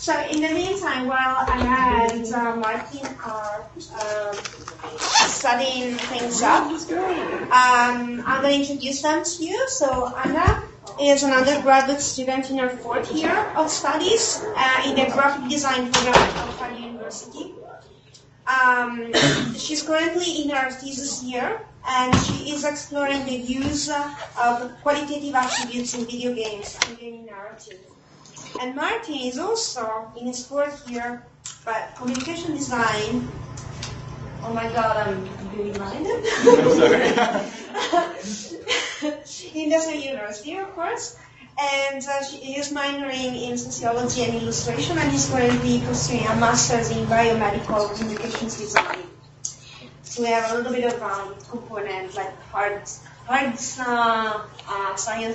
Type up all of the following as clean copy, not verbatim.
So in the meantime, while Anna and Martin are studying things up, I'm going to introduce them to you. So Anna is an undergraduate student in her 4th year of studies in the graphic design program at Oxford University. She's currently in her thesis year, and she is exploring the use of qualitative attributes in video games and gaming narrative. And Martin is also in his 4th year, but communication design. Oh my God, I'm being blinded. In the same university, of course. And she is minoring in sociology and illustration, and is currently pursuing a master's in biomedical communications design. So we have a little bit of component, like hard science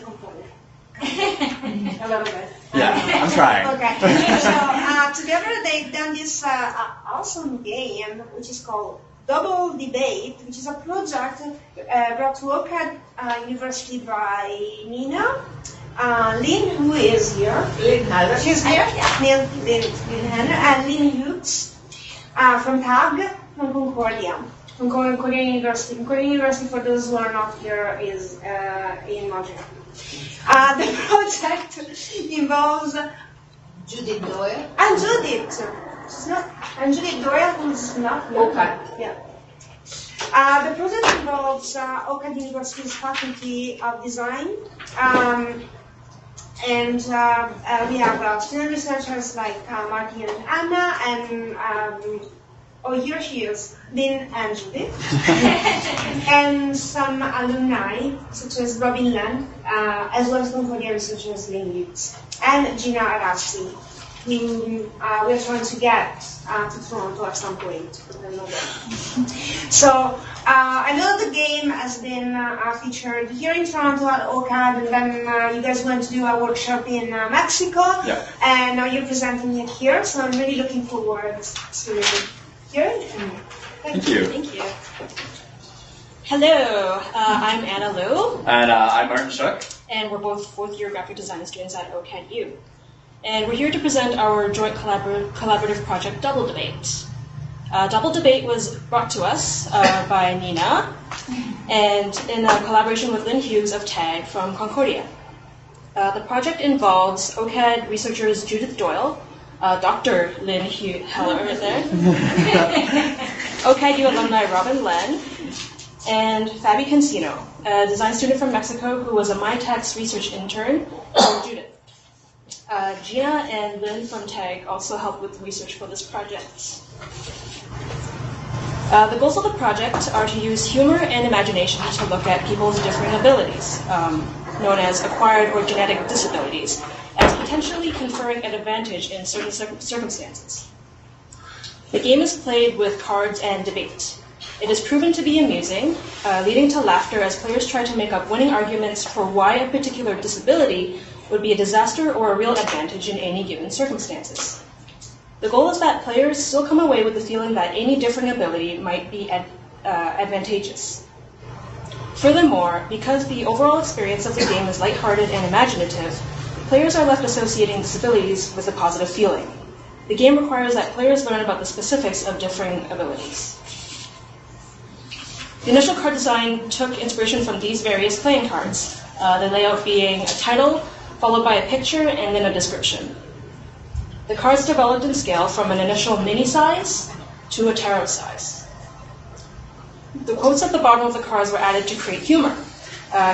component. A little bit. Yeah, I'm trying. Okay. So together they've done this awesome game, which is called Double Debate, which is a project brought to OCAD University by Nina. Lynn, who is here? Lynn Haller. She's here. Lynn Haller and Lynn Hughes from TAG, from Concordia. From Concordia University. Concordia University, for those who are not here, is in Montreal. The project involves Judith Doyle. And Judith. She's not. And Judith Doyle, who's not here. Okay. Yeah. The project involves OCAD University's Faculty of Design, and we have student researchers like Martin and Anna, and here she is, Lynn and Judith, and some alumni such as Robin Land, as well as Concordia researchers Lynn Hughes, and Gina Arassi, who we're trying to get to Toronto at some point. So I know the game has been featured here in Toronto at OCAD, and then you guys went to do a workshop in Mexico, Yeah. and now you're presenting it here, so I'm really looking forward to hearing it. Thank you. Thank you. Hello, I'm Anna Liu, And I'm Martin Schuck. and we're both 4th year graphic design students at OCAD U. And we're here to present our joint collaborative project, Double Debate. Double Debate was brought to us by Nina, and in collaboration with Lynn Hughes of TAG from Concordia. The project involves OCAD researchers Judith Doyle, Dr. Lynn Heller right there, OCAD U alumni Robin Len, and Fabi Cancino, a design student from Mexico who was a MyTax research intern for Judith. Gina and Lynn from TAG also helped with research for this project. The goals of the project are to use humor and imagination to look at people's differing abilities, known as acquired or genetic disabilities, as potentially conferring an advantage in certain circumstances. The game is played with cards and debate. It is proven to be amusing, leading to laughter as players try to make up winning arguments for why a particular disability would be a disaster or a real advantage in any given circumstances. The goal is that players still come away with the feeling that any different ability might be advantageous. Furthermore, because the overall experience of the game is lighthearted and imaginative, players are left associating disabilities with a positive feeling. The game requires that players learn about the specifics of differing abilities. The initial card design took inspiration from these various playing cards, the layout being a title, followed by a picture, and then a description. The cards developed in scale from an initial mini size to a tarot size. The quotes at the bottom of the cards were added to create humor.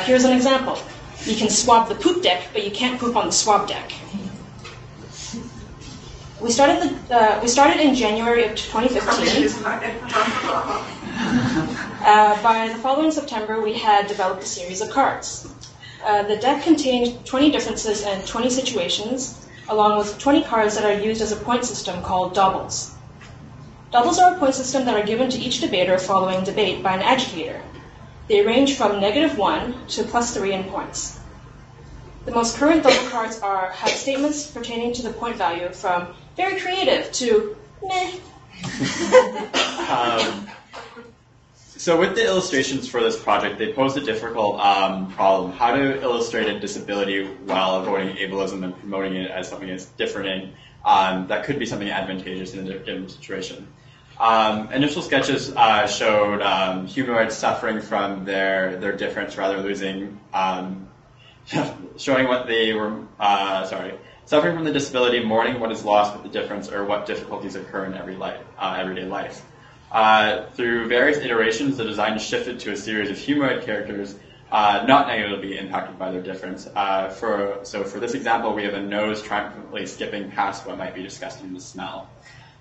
Here's an example. You can swab the poop deck, but you can't poop on the swab deck. We started in January of 2015. By the following September, we had developed a series of cards. The deck contained 20 differences and 20 situations, along with 20 cards that are used as a point system called doubles. Doubles are a point system that are given to each debater following debate by an educator. They range from -1 to +3 in points. The most current double cards have statements pertaining to the point value from very creative to meh. So with the illustrations for this project, they posed a difficult problem: how to illustrate a disability while avoiding ableism and promoting it as something that's different and that could be something advantageous in a given situation. Initial sketches showed humanoids suffering from their difference, rather losing, showing what they were, suffering from the disability, mourning what is lost with the difference, or what difficulties occur in everyday life. Through various iterations, the design shifted to a series of humanoid characters not negatively impacted by their difference. For this example, we have a nose triumphantly skipping past what might be disgusting to smell.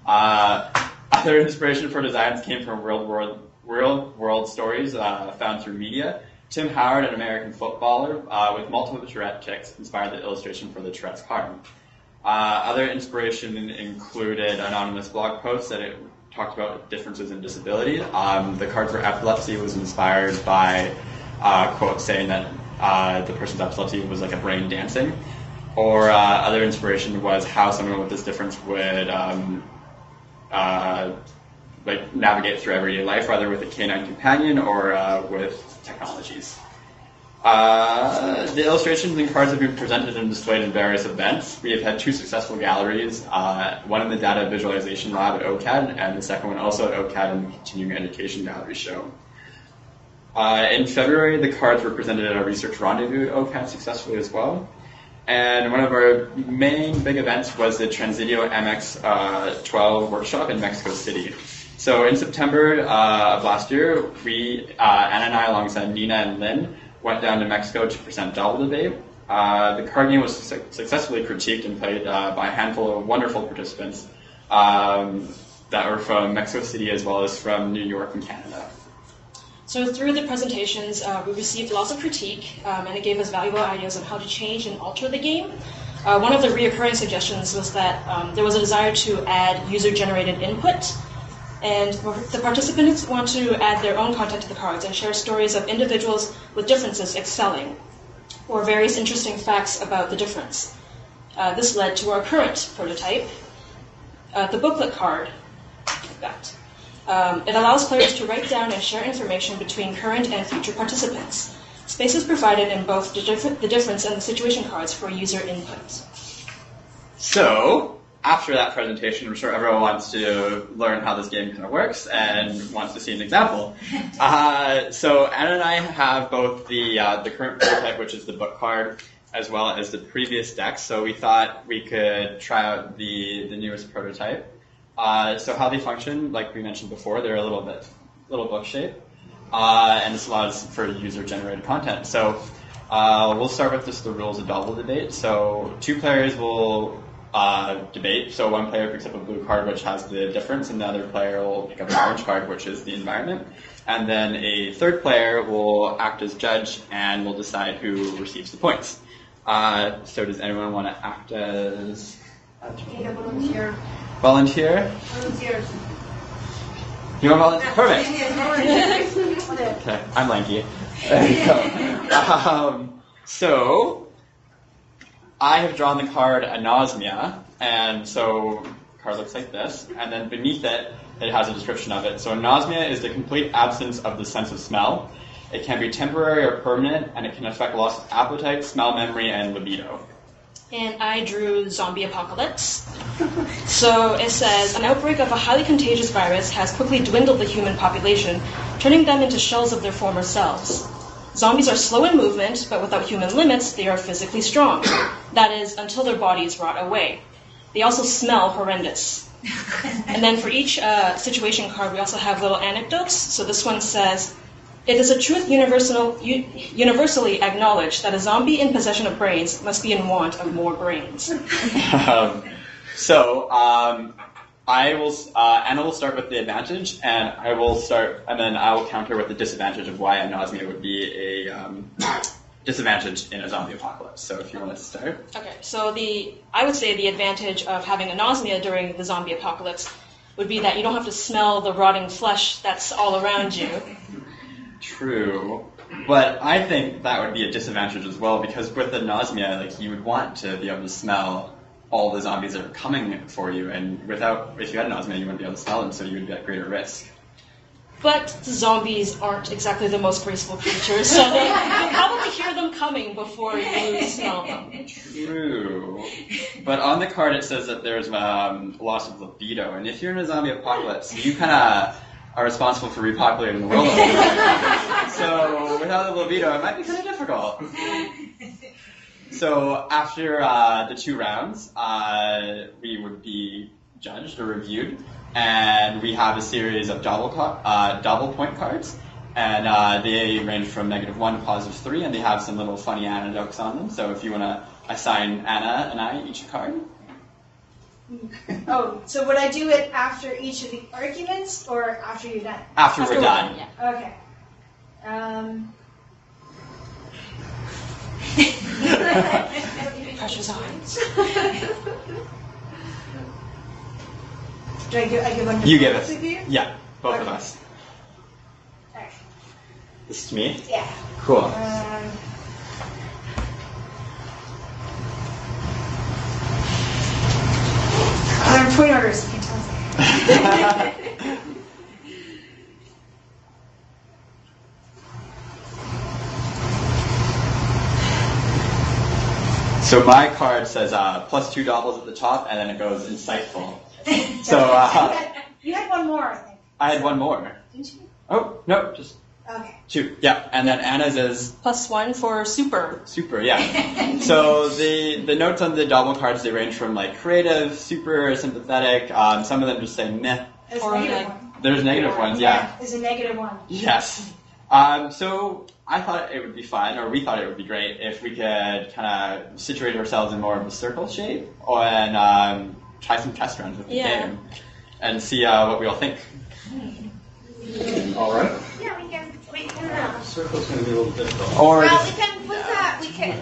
Other inspiration for designs came from real-world stories found through media. Tim Howard, an American footballer with multiple Tourette tics, inspired the illustration for the Tourette's card. Other inspiration included anonymous blog posts that it talked about differences in disability. The card for epilepsy was inspired by quote saying that the person's epilepsy was like a brain dancing. Or other inspiration was how someone with this difference would navigate through everyday life, whether with a canine companion or with technologies. The illustrations and cards have been presented and displayed in various events. We have had 2 successful galleries, one in the Data Visualization Lab at OCAD, and the second one also at OCAD in the Continuing Education Gallery show. In February, the cards were presented at a research rendezvous at OCAD successfully as well. And one of our main big events was the Transidio MX12 workshop in Mexico City. So in September of last year, Anna and I, alongside Nina and Lynn, went down to Mexico to present Double Debate. The card game was successfully critiqued and played by a handful of wonderful participants that were from Mexico City as well as from New York and Canada. So through the presentations, we received lots of critique, and it gave us valuable ideas on how to change and alter the game. One of the reoccurring suggestions was that there was a desire to add user-generated input, and the participants want to add their own content to the cards and share stories of individuals with differences excelling, or various interesting facts about the difference. This led to our current prototype, the booklet card. It allows players to write down and share information between current and future participants. Space is provided in both the difference and the situation cards for user input. So, after that presentation, I'm sure everyone wants to learn how this game kind of works and wants to see an example. So Anna and I have both the current prototype, which is the book card, as well as the previous decks. So we thought we could try out the newest prototype. So how they function, like we mentioned before, they're a little book shaped, and this allows for user-generated content. So we'll start with just the rules of Double Debate. So 2 players will debate. So one player picks up a blue card, which has the difference, and the other player will pick up an orange card, which is the environment. And then a third player will act as judge and will decide who receives the points. So does anyone want to act as Volunteer. Volunteer? Volunteers. You want to volunteer? Perfect. Okay, I'm lanky. There you go. So, I have drawn the card anosmia, and so the card looks like this, and then beneath it, it has a description of it. So anosmia is the complete absence of the sense of smell. It can be temporary or permanent, and it can affect loss of appetite, smell memory, and libido. And I drew zombie apocalypse. So it says, an outbreak of a highly contagious virus has quickly dwindled the human population, turning them into shells of their former selves. Zombies are slow in movement, but without human limits, they are physically strong. That is, until their bodies rot away. They also smell horrendous. And then for each situation card, we also have little anecdotes. So this one says, it is a truth universally acknowledged that a zombie in possession of brains must be in want of more brains. Anna will start with the advantage, and then I will counter with the disadvantage of why anosmia would be a disadvantage in a zombie apocalypse. So if you want to start. Okay, so I would say the advantage of having anosmia during the zombie apocalypse would be that you don't have to smell the rotting flesh that's all around you. True, but I think that would be a disadvantage as well, because with anosmia, like, you would want to be able to smell all the zombies that are coming for you, and if you had anosmia, you wouldn't be able to smell them, so you would be at greater risk. But the zombies aren't exactly the most graceful creatures, so you'll probably hear them coming before you smell them. True. But on the card it says that there's loss of libido, and if you're in a zombie apocalypse, you kind of are responsible for repopulating the world. So without the libido, it might be kind of difficult. So after the 2 rounds, we would be judged or reviewed, and we have a series of double point cards, and they range from -1 to +3, and they have some little funny anecdotes on them. So if you want to assign Anna and I each a card. Oh, so would I do it after each of the arguments or after you're done? After we're done. Yeah. Okay. Pressure's on. Do I give one to You give both it. of you? Yeah, both of Okay. us. Okay. This is me? Yeah. Cool. I'm point orders. You can tell us. So my card says +2 doubles at the top, and then it goes insightful. So You had one more, I think. I had one more. Didn't you? Oh, no, just Okay. 2. Yeah, and then Anna's is +1 for super. super, yeah. So the notes on the double cards, they range from like creative, super, sympathetic. Some of them just say meh. There's Or a negative like- one. There's negative ones, yeah. There's a negative one. Yes. So I thought it would be fun, or we thought it would be great, if we could kind of situate ourselves in more of a circle shape, and try some test runs with the game, and see what we all think. All right. Yeah, we can. Circle's going to be a little difficult. Or Well, just we can put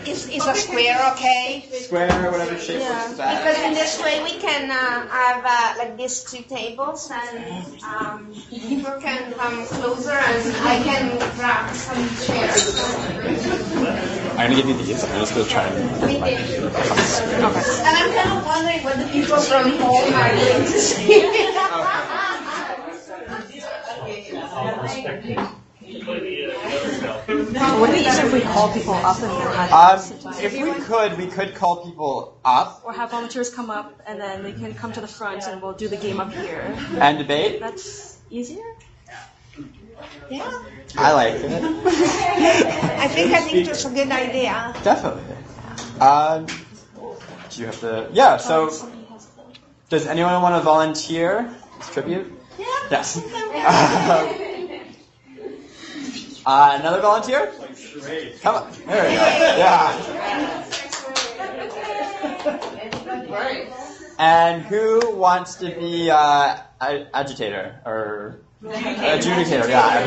is a square okay? square, whatever shape works Because best. in this way we can have like these 2 tables, and people can come closer, and I can grab some chairs. I'm going to give you these. I'm just going to try and... And I'm kind of wondering what the people from home are going to see. Would it be easier if we call people up and then If we could call people up or have volunteers come up and then they can come to the front and we'll do the game up here. and debate. That's easier? Yeah, I like it. I think it's a good idea. Definitely. Do you have to... Yeah, so... Does anyone want to volunteer? Tribute? Yeah. Yes. Another volunteer? Come on. There we go. Yeah. And who wants to be agitator or adjudicator? Yeah.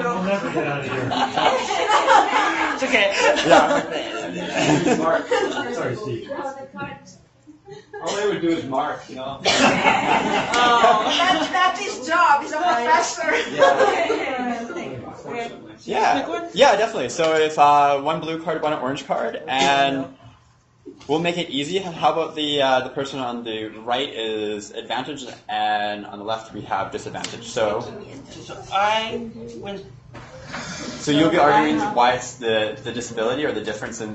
We'll never get out of here. It's okay. Yeah. Mark. Sorry, Steve. All they would do is mark, you know. That's his job. He's a professor. Yeah, definitely. So it's 1 blue card, 1 orange card, and we'll make it easy. How about the person on the right is advantage, and on the left we have disadvantage. So you'll be arguing why it's the disability or the difference in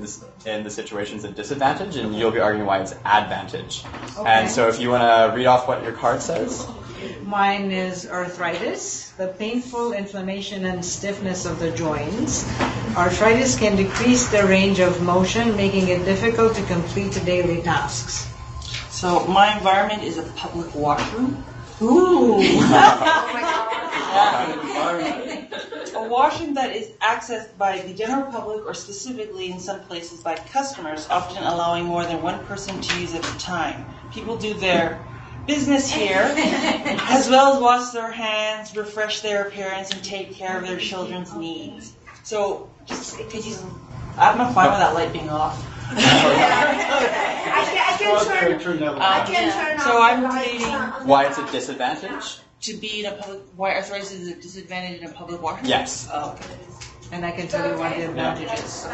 the situations of disadvantage, and you'll be arguing why it's advantage. Okay. And so if you want to read off what your card says. Mine is arthritis, the painful inflammation and stiffness of the joints. Arthritis can decrease the range of motion, making it difficult to complete daily tasks. So my environment is a public washroom. Ooh! A washroom that is accessed by the general public or specifically in some places by customers, often allowing more than one person to use at a time. People do their business here, as well as wash their hands, refresh their appearance, and take care of their children's needs. So, I'm not fine with that light being off. I can turn off. So I'm the lights. reading Why it's a disadvantage? to be in a public. Why arthritis is a disadvantage in a public washroom? Yes. Oh, okay. and I can tell you what the advantage is. So,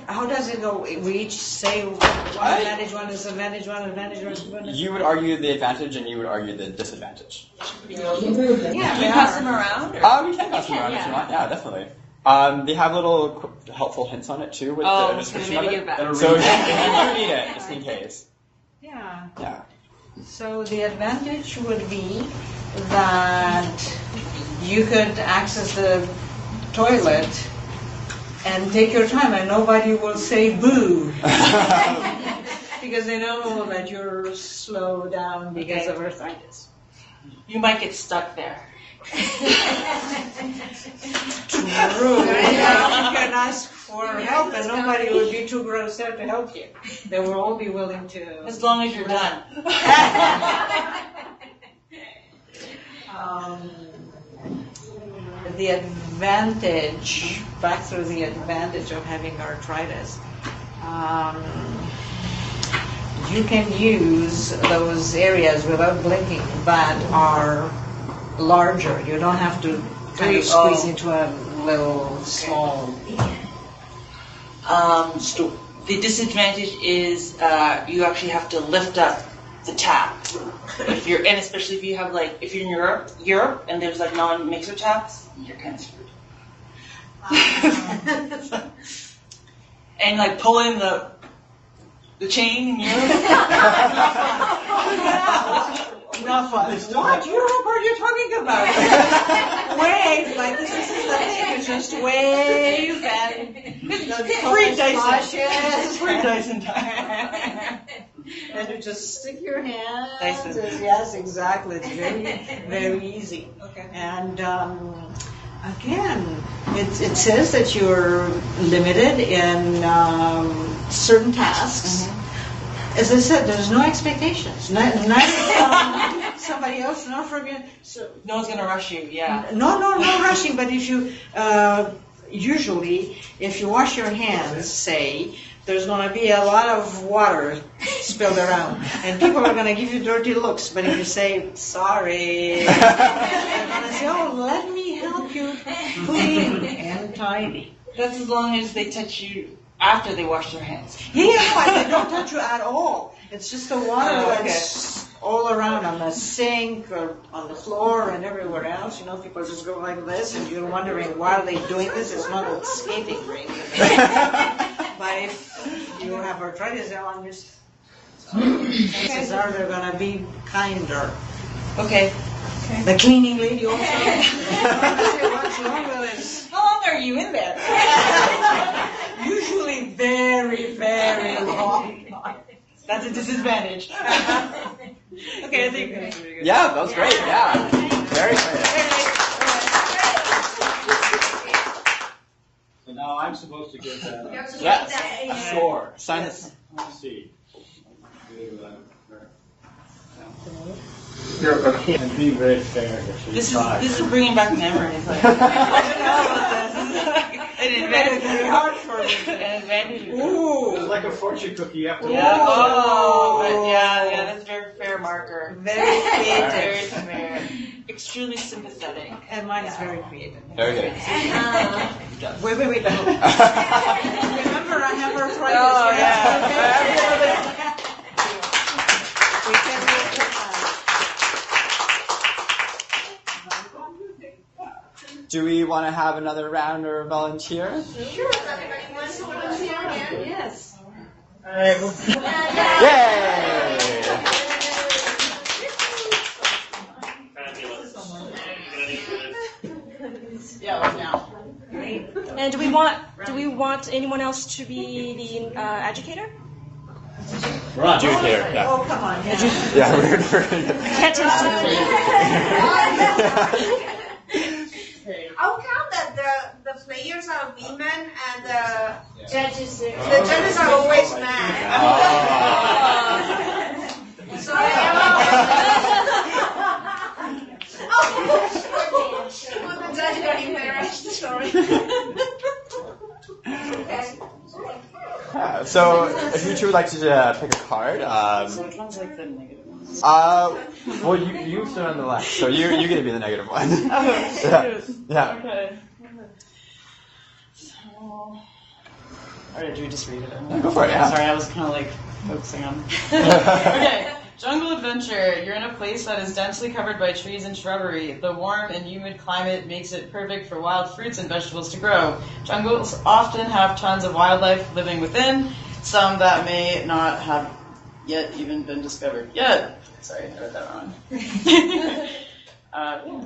how does it go? We each say one advantage, one disadvantage, one advantage, one disadvantage. You would argue the advantage, and you would argue the disadvantage. Yeah, Can we pass them around? Or? We can pass them around if you want. Yeah, definitely. They have little helpful hints on it too with the description maybe of give it. back. So if you read it, just in case. Yeah. Yeah. So the advantage would be that you could access the toilet and take your time and nobody will say boo. Because they know that you're slow down because of arthritis. You might get stuck there. True. You can ask for help and nobody would be too gross there to help you. They will all be willing to. As long as you're done. The advantage, back through the advantage of having arthritis, you can use those areas without blinking that are larger. You don't have to kind of squeeze into a little small stool. The disadvantage is you actually have to lift up the tap. If you're, and especially if you have like, if you're in Europe and there's like non-mixer taps, you're kind of screwed. And like pulling the chain in Europe. Not fun. What Europe are you talking about? Wave, like this is the thing. You just wave and Free Dyson. Yes. Free Dyson time. And you just stick your hand. Dyson. Yes, exactly. It's very, very easy. Okay. And again, it says that you're limited in certain tasks. As I said, there's no expectations. Neither from somebody else, nor from you. So, No one's gonna rush you. Yeah. no rushing. But if you usually, if you wash your hands, say, there's going to be a lot of water spilled around, and people are going to give you dirty looks. But if you say sorry, they're going to say, "Oh, let me help you clean and tidy." That's as long as they touch you after they wash their hands. Yeah, they don't touch you at all. It's just the water Oh, okay. that's all around on the sink or on the floor and everywhere else. You know, people just go like this, and you're wondering why are they doing this? It's not a skating rink. But if you have arthritis, chances are they're going to be kinder. Okay. The cleaning lady also. What's wrong with this? How long are you in there? Usually very, very long. That's a disadvantage. Okay, I think. Yeah, that was great. Yeah, very great. So now I'm supposed to give that Yes. score. Sign this. Let's see. And be very fair if she This tries. is bringing back memories. Like, I don't know about this. An advantage. Very hard for me. An advantage. It's like a fortune cookie. You have to Yeah. Oh, but yeah, that's a very fair marker. Very creative. Very fair. Extremely sympathetic. And mine is very creative. Very good. Wait. Remember, I have arthritis. Oh, yes? yeah. We can do it. Do we want to have another round or volunteer? Sure. Everybody wants to volunteer again? Yes. Yay! And do we want anyone else to be the educator? Right. Adjudicator, yeah. Oh, come on. Yeah, we're Can't take How come that the players are women and the judges are always men? So I the judge got embarrassed. Sorry. Yeah, so if you two would like to pick a card, So which one's like the negative one? well, you sit on the left, so you're going to be the negative one. Oh, Yeah. Okay. Or did you just read it? Go for it, yeah. Sorry, I was kind of like focusing on. Okay, jungle adventure. You're in a place that is densely covered by trees and shrubbery. The warm and humid climate makes it perfect for wild fruits and vegetables to grow. Jungles often have tons of wildlife living within, some that may not have yet even been discovered yet. Sorry, I read that wrong. Yeah.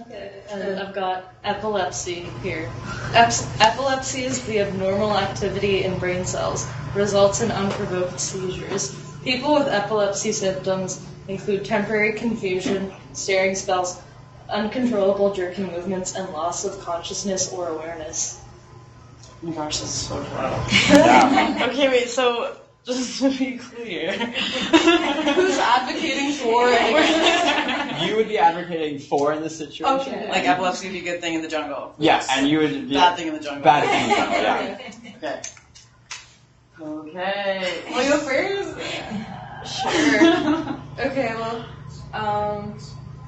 Okay, and I've got epilepsy here. Epilepsy is the abnormal activity in brain cells, results in unprovoked seizures. People with epilepsy symptoms include temporary confusion, staring spells, uncontrollable jerking movements, and loss of consciousness or awareness. Oh my gosh, this is so wild. Yeah. Okay, wait, so just to be clear, who's advocating for it? You would be advocating for in this situation? Okay. Like epilepsy would be a good thing in the jungle. Yes, and you would be Bad thing in the jungle. bad thing in the jungle, yeah. Okay. Okay. Will you go first? Sure. Okay, well,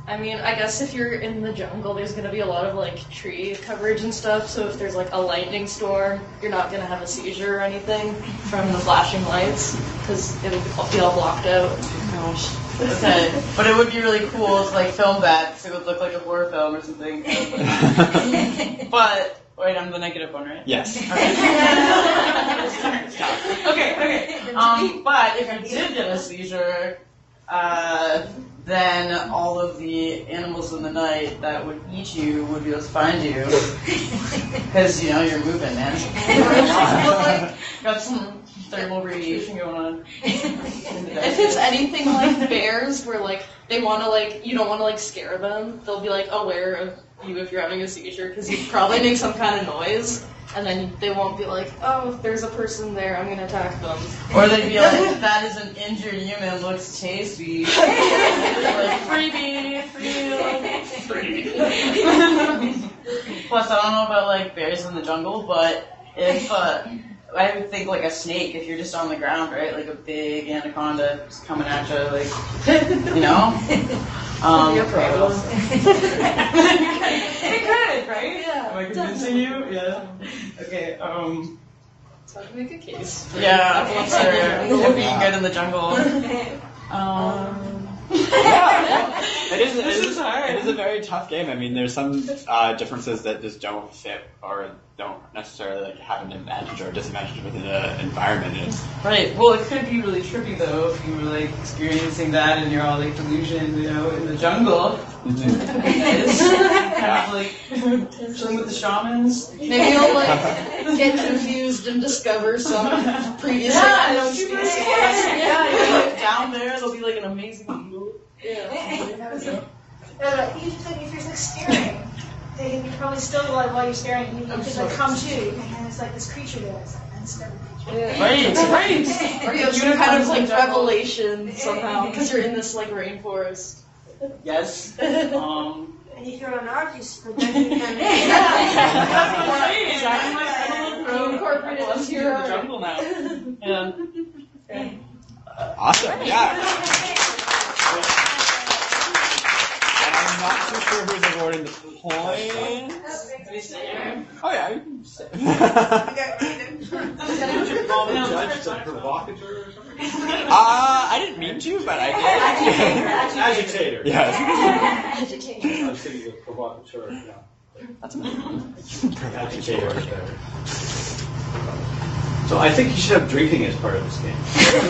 I mean, I guess if you're in the jungle, there's gonna be a lot of like tree coverage and stuff. So if there's like a lightning storm, you're not gonna have a seizure or anything from the flashing lights because it'll be all blocked out. Gosh. Okay. But it would be really cool to like film that because it would look like a horror film or something. But wait, I'm the negative one, right? Yes. Okay. But if you did get a seizure, then all of the animals in the night that would eat you would be able to find you. Because, you know, you're moving, man. Got some thermal radiation going on. If it's anything like bears, where like they want to like you don't want to like scare them, they'll be like aware of you if you're having a seizure because you probably make some kind of noise, and then they won't be like, oh, there's a person there, I'm gonna attack them. Or they'd be like, that is an injured human, looks tasty. Like, freebie, free. Plus, I don't know about like bears in the jungle, but if I would think like a snake if you're just on the ground, right? Like a big anaconda just coming at you, like, you know? Be afraid of them. It could, right? Yeah. Am I convincing you? Yeah. Okay, So I can make a case. yeah, for being good in the jungle. It is hard. It is a very tough game. I mean, there's some differences that just don't fit or don't necessarily like have an advantage or disadvantage within the environment. Right. Well, it could be really trippy though if you were like experiencing that and you're all like delusioned, you know, in the jungle. It's kind of like chilling with the shamans. Maybe you'll like get confused and discover some previous unknown species. Yeah, you're like down there. There'll be like an amazing eagle. If you're like staring, they can probably still like while you're staring, you can like come to, and it's like this creature there. It's like unsteady creature. Right. Or you have some kind of like revelation somehow because you're in this like rainforest. Yes. And if you're an artist, then you can. You incorporate it into your the art. jungle now. Yeah. Awesome, yeah. And I'm not too sure who's awarding the points. Oh yeah, you can say. Judge the provocateur or something? I didn't mean to, but I did. Agitator. Yes. I was thinking of provocateur. Yeah. That's amazing. Agitator is better. So I think you should have drinking as part of this game.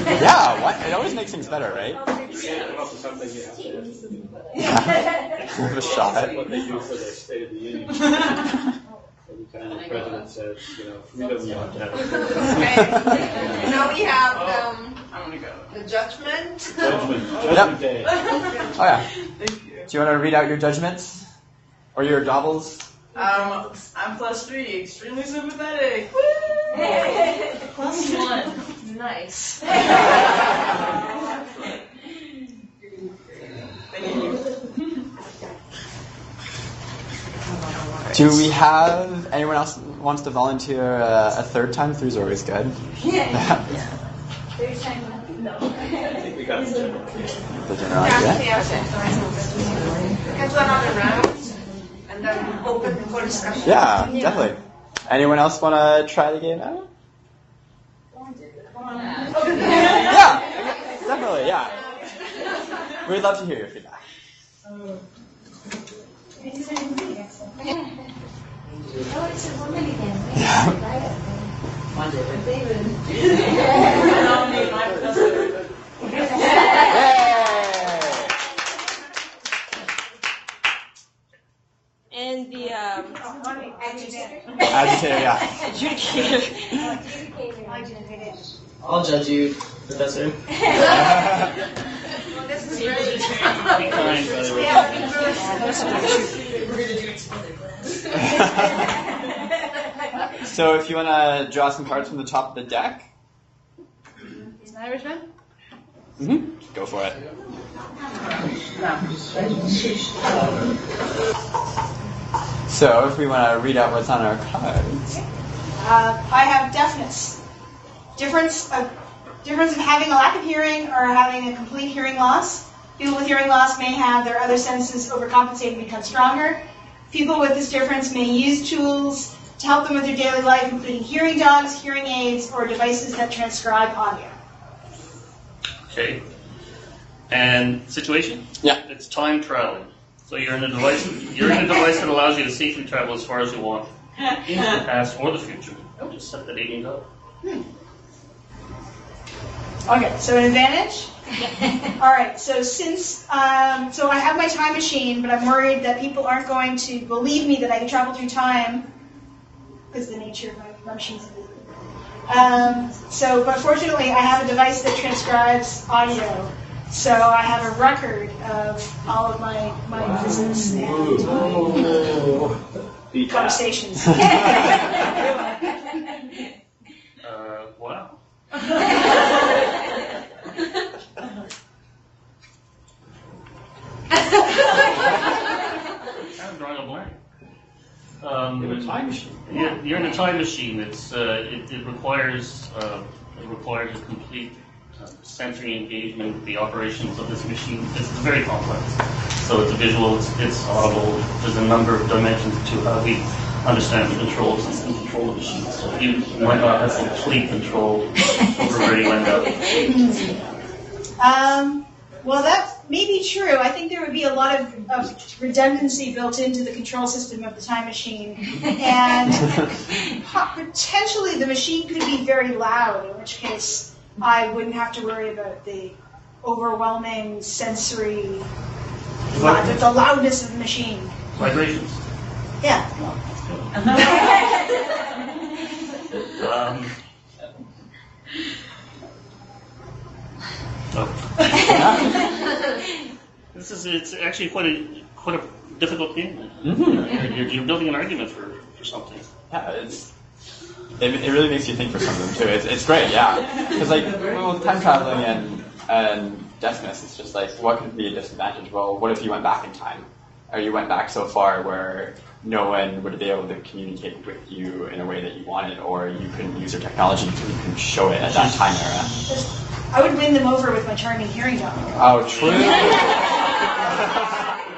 Yeah, what? It always makes things better, right? You can't come up with something you have to do. Have a shot. That's what they do for the State of the Union. Every time the president says, you know, freedom, you have to have Okay. Now we have I'm gonna go. the judgment. Judgment Day. Oh yeah. Thank you. Do you want to read out your judgments? Or your doubles? I'm +3, extremely sympathetic. +1. Nice. Thank you. Do we have anyone else who wants to volunteer a third time? Three's always good. I think we got the general. The general idea. Let's do another round and then open for discussion. Yeah, definitely. Anyone else want to try the game out? Yeah, definitely, yeah. We'd love to hear your feedback. Oh, it's a woman again. And the Agitator, yeah. adjudicator. I'll judge you, Professor. Be kind, by the way. So if you want to draw some cards from the top of the deck, Is an Irishman? go for it. So if we want to read out what's on our cards. I have deafness. Difference of having a lack of hearing or having a complete hearing loss. People with hearing loss may have their other senses overcompensate and become stronger. People with this difference may use tools to help them with their daily life, including hearing dogs, hearing aids, or devices that transcribe audio. Okay. And situation? Yeah. It's time traveling. So you're in a device that allows you to safely travel as far as you want, into the past or the future. Just set the date and go. Okay, so an advantage? All right, so so I have my time machine, but I'm worried that people aren't going to believe me that I can travel through time because of the nature of my machine's but fortunately, I have a device that transcribes audio, so I have a record of all of my visits and conversations. Wow. I'm drawing a blank. In a time machine. You're in a time machine. It requires a complete sensory engagement with the operations of this machine. It's very complex. So it's visual, it's audible. There's a number of dimensions to how we understand the controls and control the machine. So you might not have complete control over where you end up. Well, that may be true. I think there would be a lot of redundancy built into the control system of the time machine. And potentially the machine could be very loud, in which case I wouldn't have to worry about the overwhelming sensory, the loudness of the machine. Vibrations. Yeah. It's actually quite a difficult game. You're building an argument for something. Yeah, it really makes you think for some of them too. It's great, yeah. Because with time traveling and deafness, it's just like, what could be a disadvantage? Well, what if you went back in time? Or you went back so far where no one would be able to communicate with you in a way that you wanted, or you couldn't use your technology because you couldn't show it at that time era. I would win them over with my charming hearing dog. Oh, true.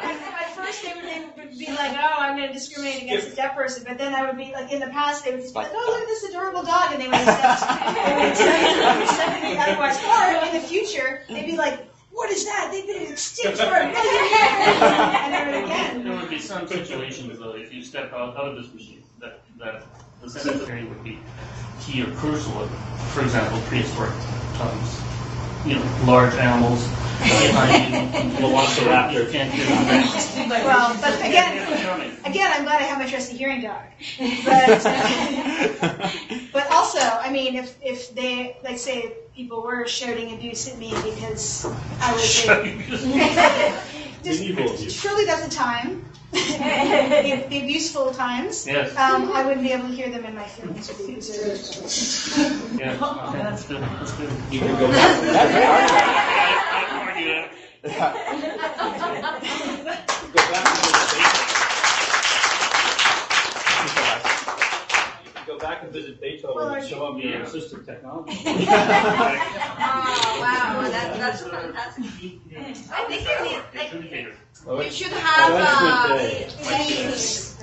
At first, they would be like, "Oh, I'm going to discriminate against a deaf person," but then I would be like, in the past, they would just be like, "Oh, look at this adorable dog," and they would accept me otherwise. Or in the future, they'd be like, "What is that? They've been extinct for a million years." And then again. There would be some situations, though, if you step out of this machine, that the sensory would be key or crucial. For example, prehistoric times. Large animals. Velociraptor can't get on that. Well, but again, I'm glad I have my trusty hearing dog. But also, I mean, if they, like, say, people were shouting abuse at me because I was surely that's a time. the abuseful times. Yes. I wouldn't be able to hear them, and my feelings would be preserved. Yeah, okay, that's good. That's good. You can go back. Go back and visit Beethoven and show him your assistive technology. Oh, wow, that's fantastic. I think you should have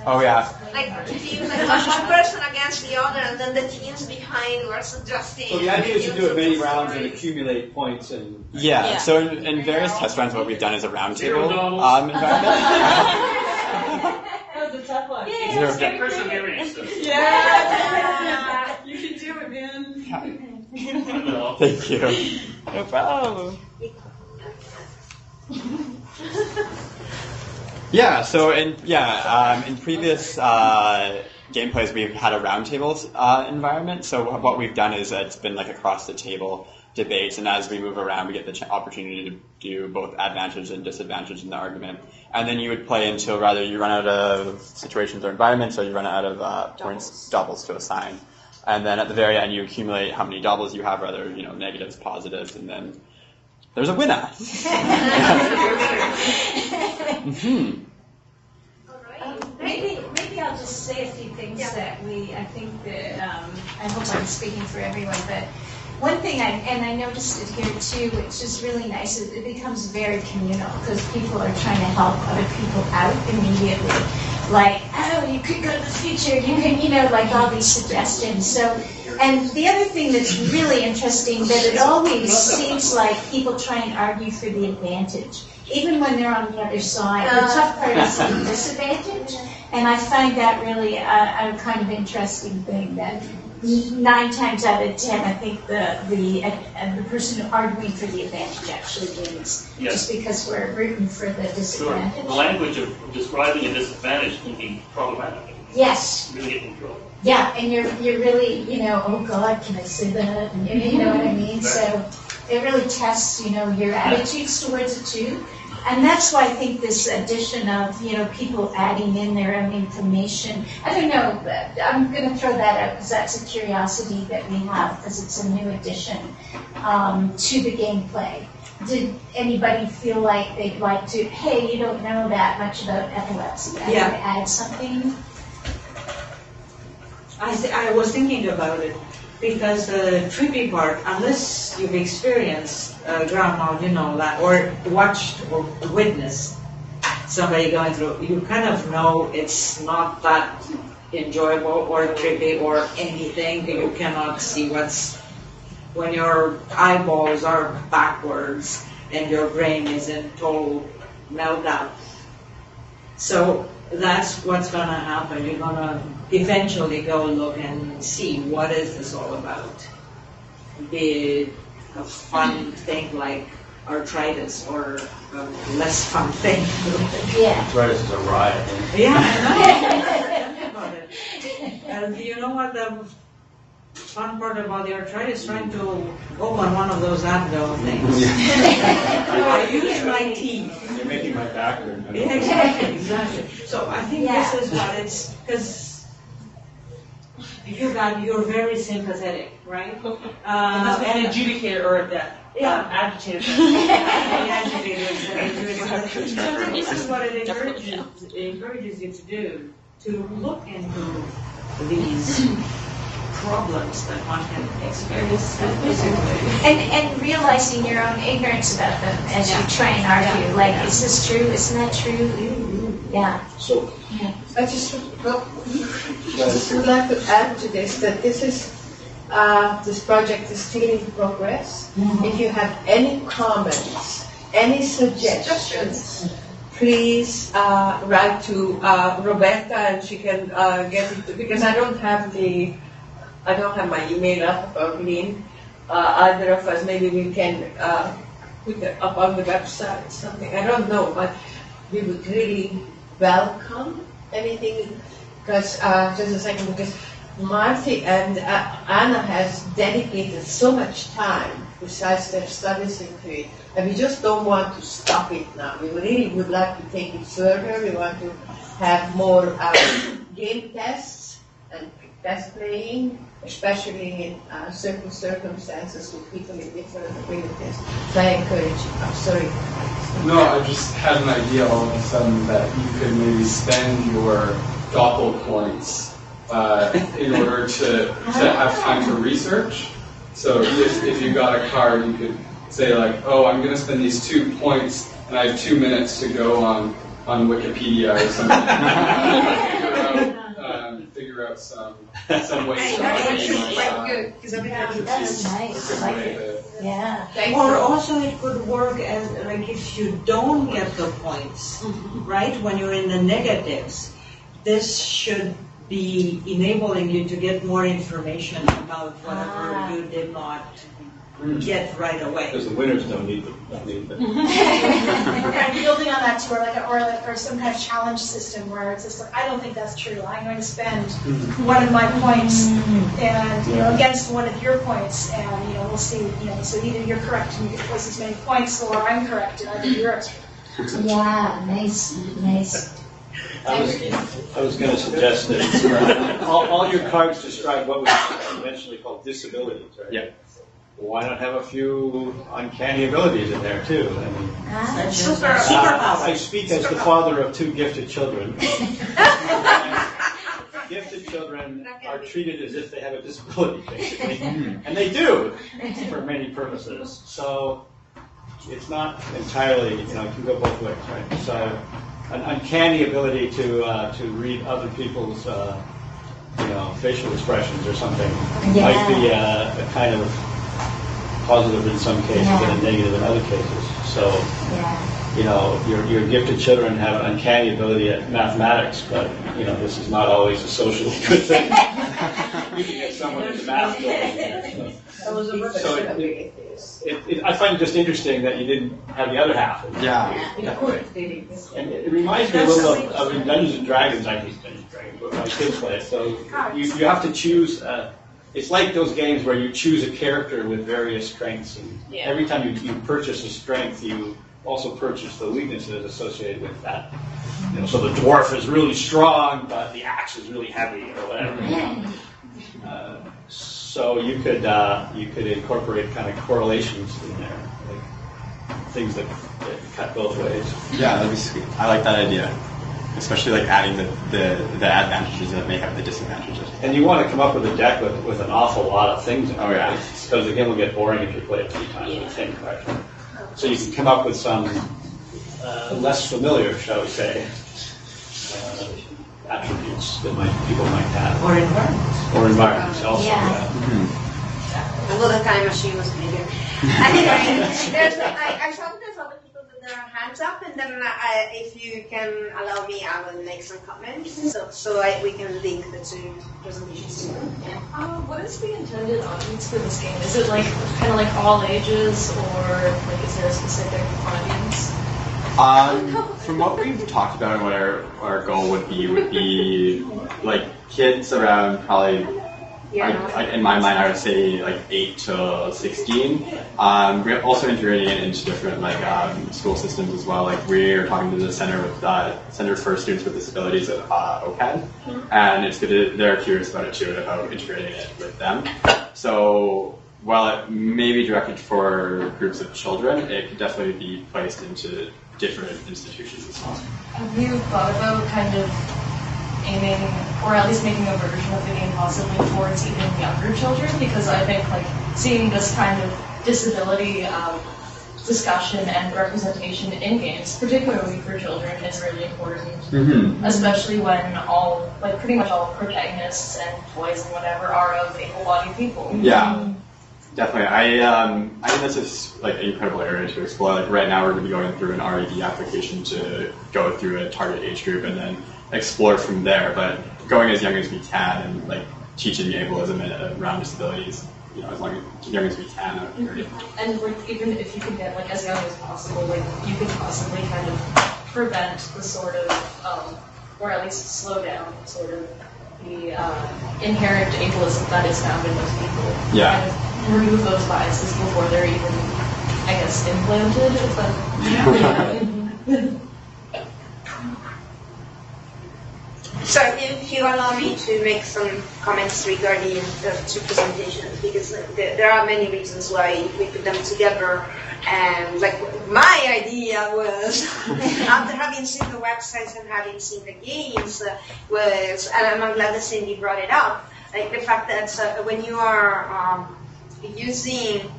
Oh yeah. Like if you like one person against the other, and then the teams behind were suggesting. So the idea is to do it many rounds and accumulate points and. Yeah. So in various test runs, what we've done is a roundtable environment. That was a tough one. Zero Stay perseverance. Yeah. You can do it, man. Thank you. No problem. Yeah. So in previous gameplays, we've had a roundtable environment. So what we've done is it's been like across the table debates, and as we move around, we get the opportunity to do both advantage and disadvantage in the argument. And then you would play until rather you run out of situations or environments, or you run out of points, doubles to assign. And then at the very end, you accumulate how many doubles you have, rather negatives, positives, and then there's a winner. Mm-hmm. Maybe I'll just say a few things that I think that, I hope I'm speaking for everyone, but one thing, I noticed it here too, which is really nice, it becomes very communal because people are trying to help other people out immediately. Like, oh, you could go to the future, you can, like all these suggestions. So, and the other thing that's really interesting, that it always seems like people try and argue for the advantage, even when they're on the other side. The tough part is the disadvantage, and I find that really a kind of interesting thing that 9 times out of 10, I think the person arguing for the advantage actually wins, just because we're rooting for the disadvantage. Sure. The language of describing a disadvantage can be problematic. Yes. Really get in trouble. Yeah, and you're really, oh God, can I say that? And you know what I mean? So it really tests, your attitudes towards it too. And that's why I think this addition of, people adding in their own information, I don't know, I'm going to throw that out because that's a curiosity that we have because it's a new addition to the gameplay. Did anybody feel like they'd like to, hey, you don't know that much about epilepsy, I want to add something? I was thinking about it because the tricky part, unless you've experienced ground mal, that, or watched or witnessed somebody going through, you kind of know it's not that enjoyable or trippy or anything. You cannot see when your eyeballs are backwards and your brain is in total meltdown. So that's what's going to happen. You're going to eventually go look and see what is this all about. Be it a fun thing like arthritis or a less fun thing. Arthritis is a riot. Yeah, I know. Tell me about it. And you know what the fun part about the arthritis? Trying to open one of those Advil things. I use my teeth. You're making my back hurt. Yeah, exactly. So I think this is what it's, because you're very sympathetic, right? An adjudicator or agitator. This is what it encourages you to do, to look into these problems that one can experience physically. And realizing your own ignorance about them as you try and argue, like, is this true, isn't that true? Yeah. So, I just would like to add to this that this project is still in progress. If you have any comments, any suggestions, please write to Roberta and she can get it, because I don't have my email up about Lynn. Either of us, maybe we can put it up on the website, something, I don't know, but we would really welcome anything, because, just a second, because Marty and Anna has dedicated so much time besides their studies into it, and we just don't want to stop it now. We really would like to take it further. We want to have more game tests and test playing, especially in certain circumstances with people in different abilities. So I encourage you. I'm sorry. No, I just had an idea all of a sudden that you could maybe spend your doppel points in order to have time to research. So if you got a card, you could say like, oh, I'm going to spend these 2 points and I have 2 minutes to go on Wikipedia or something. figure out some ways. Good, because That's nice. I like it. Yeah. Or also it could work as like if you don't get the points, right? When you're in the negatives, this should be enabling you to get more information about whatever you did not get right away. Because the winners don't need them. And building on that too, or some kind of challenge system where it's just like, I don't think that's true. I'm going to spend one of my points and against one of your points, and we'll see. So either you're correct and you get twice as many points, or I'm correct and I get yours. Yeah, nice. I was going to suggest that all your cards describe what we conventionally call disabilities, right? Yeah. Why not have a few uncanny abilities in there too? I mean, I speak as the father of 2 gifted children. Gifted children are treated as if they have a disability, basically, and they do for many purposes. So it's not entirely, it can go both ways, right? So an uncanny ability to read other people's, facial expressions or something might be a kind of positive in some cases and a negative in other cases. So, your gifted children have an uncanny ability at mathematics, but, this is not always a socially good thing. You can get someone into math. I find it just interesting that you didn't have the other half. And it reminds me a little of in Dungeons and Dragons. I hate Dungeons and Dragons, but my kids play it. So you have to choose. It's like those games where you choose a character with various strengths, and every time you purchase a strength, you also purchase the weaknesses associated with that. So the dwarf is really strong, but the axe is really heavy, or whatever. So you could incorporate kind of correlations in there, like things that cut both ways. Yeah, that'd be sweet. I like that idea. Especially like adding the advantages that may have the disadvantages. And you want to come up with a deck with an awful lot of things in it. Oh yeah. Because the game will get boring if you play it 3 times with the same card. So you can come up with some less familiar, shall we say, attributes that people might have. Or environments. Or environments also. I know the time machine was bigger. Anyway, I saw that there's other people with their hands up, and then if you can allow me, I will make some comments, so we can link the 2 presentations. What is the intended audience for this game? Is it kind of like all ages, or is there a specific audience? From what we've talked about and what our goal would be like kids around probably, in my mind, I would say like 8 to 16. We're also integrating it into different school systems as well. Like we're talking to the Center for Students with Disabilities at OCAD, and it's good. They're curious about it too, about integrating it with them. So while it may be directed for groups of children, it could definitely be placed into different institutions as well. Have you thought about kind of aiming, or at least making a version of the game possibly towards even younger children? Because I think seeing this kind of disability discussion and representation in games, particularly for children, is really important. Especially when pretty much all protagonists and toys and whatever are of able-bodied people. Yeah. Definitely. I think this is an incredible area to explore. Right now we're going to be going through an RED application to go through a target age group and then explore from there. But going as young as we can and teaching ableism around disabilities, as young as we can. And even if you can get as young as possible, you could possibly kind of prevent the sort of, or at least slow down sort of the inherent ableism that is found in most people. Yeah. Kind of remove those biases before they're even, I guess, implanted. So if you allow me to make some comments regarding the 2 presentations, because there are many reasons why we put them together. And my idea was, after having seen the websites and having seen the games, and I'm glad that Cindy brought it up, the fact that when you are using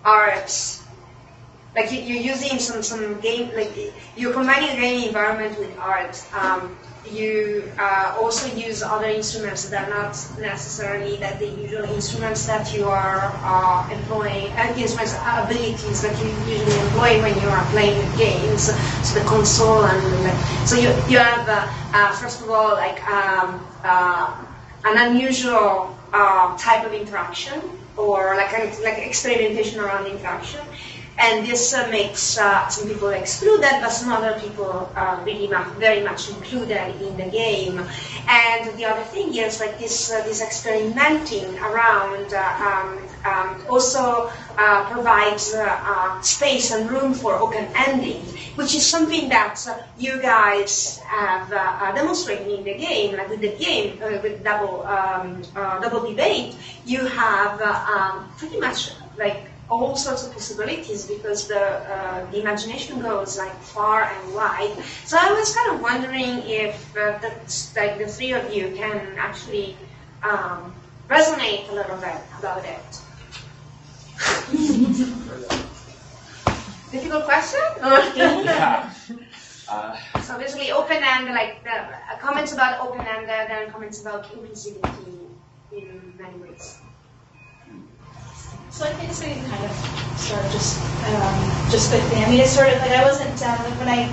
arts, you're using some game, you're combining a gaming environment with art. you also use other instruments that are not necessarily the usual instruments that you are employing, instruments, abilities that you usually employ when you are playing games. So the console and so you have first of all an unusual type of interaction or like experimentation around interaction. And this makes some people exclude that, but some other people really very much included in the game. And the other thing is like this experimenting around also provides space and room for open ending, which is something that you guys have demonstrated in the game. Like with the game, with double debate, you have pretty much like all sorts of possibilities because the imagination goes like far and wide. So I was kind of wondering if like the three of you can actually resonate a little bit about it. Difficult question? Yeah. So basically open-ended, like comments about open-ended and comments about inclusivity in many ways. So I think so you can kind of start just quickly. I mean, it's sort of like I wasn't like when I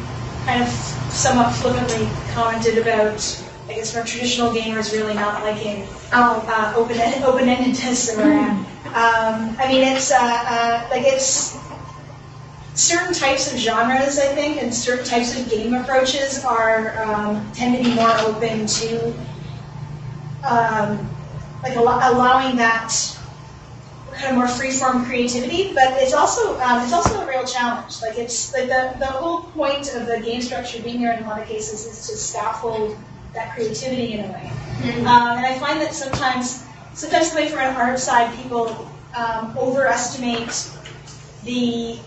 kind of somewhat flippantly commented about, I guess, for traditional gamers really not liking open-endedness or I mean, it's like it's certain types of genres, I think, and certain types of game approaches are tend to be more open to like allowing that kind of more free-form creativity, but it's also a real challenge. Like it's like the whole point of the game structure being there in a lot of cases is to scaffold that creativity in a way. And I find that sometimes away from an art side, people overestimate the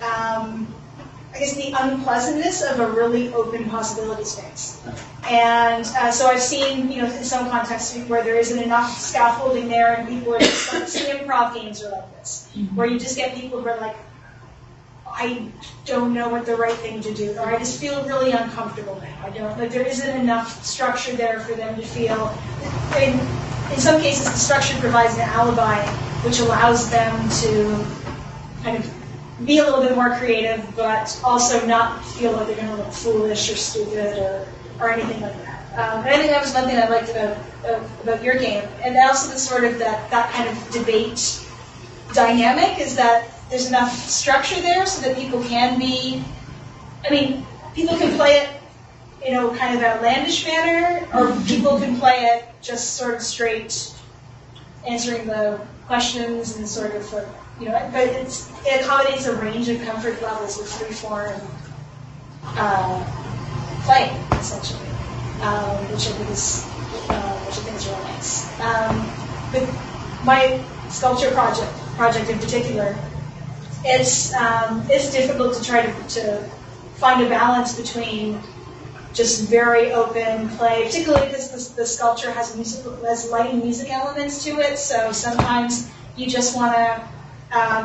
I guess the unpleasantness of a really open possibility space. And so I've seen, in some contexts where there isn't enough scaffolding there, and people are just like, some improv games are like this, where you just get people who are like, I don't know what the right thing to do, or I just feel really uncomfortable now. I don't, like there isn't enough structure there for them to feel, in some cases the structure provides an alibi, which allows them to kind of be a little bit more creative, but also not feel like they're going to look foolish or stupid or anything like that. And I think that was one thing I liked about your game, and also the sort of that kind of debate dynamic is that there's enough structure there so that people can be. I mean, people can play it, kind of outlandish manner, or people can play it just sort of straight, answering the questions and sort of. But it accommodates a range of comfort levels with freeform playing, essentially, which I think is really nice. But my sculpture project in particular, it's difficult to try to find a balance between just very open play, particularly because the sculpture has light and music elements to it. So sometimes you just want to.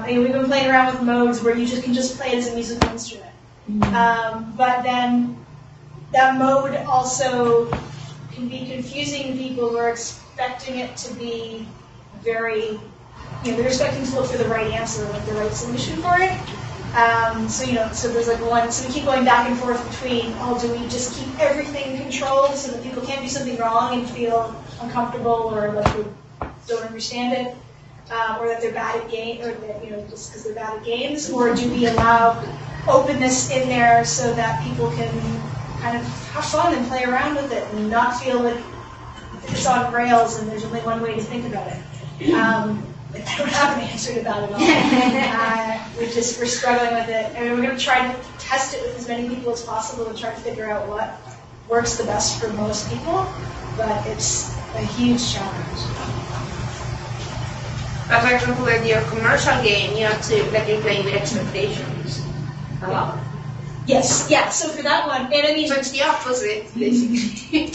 We've been playing around with modes where you can just play it as a musical instrument. But then that mode also can be confusing to people who are expecting it to be very, they're expecting to look for the right answer, like the right solution for it. So there's like one, so we keep going back and forth between, do we just keep everything controlled so that people can't do something wrong and feel uncomfortable or like we don't understand it? Or that they're bad at games, or that, just because they're bad at games, or do we allow openness in there so that people can kind of have fun and play around with it and not feel like it's on rails and there's only one way to think about it? I don't have an answer to that at all. We're struggling with it, and we're going to try to test it with as many people as possible and try to figure out what works the best for most people, but it's a huge challenge. But for example, with your commercial game, you have to you're playing with expectations a lot. Yes, yeah. So for that one, and I mean, so it's the opposite, basically.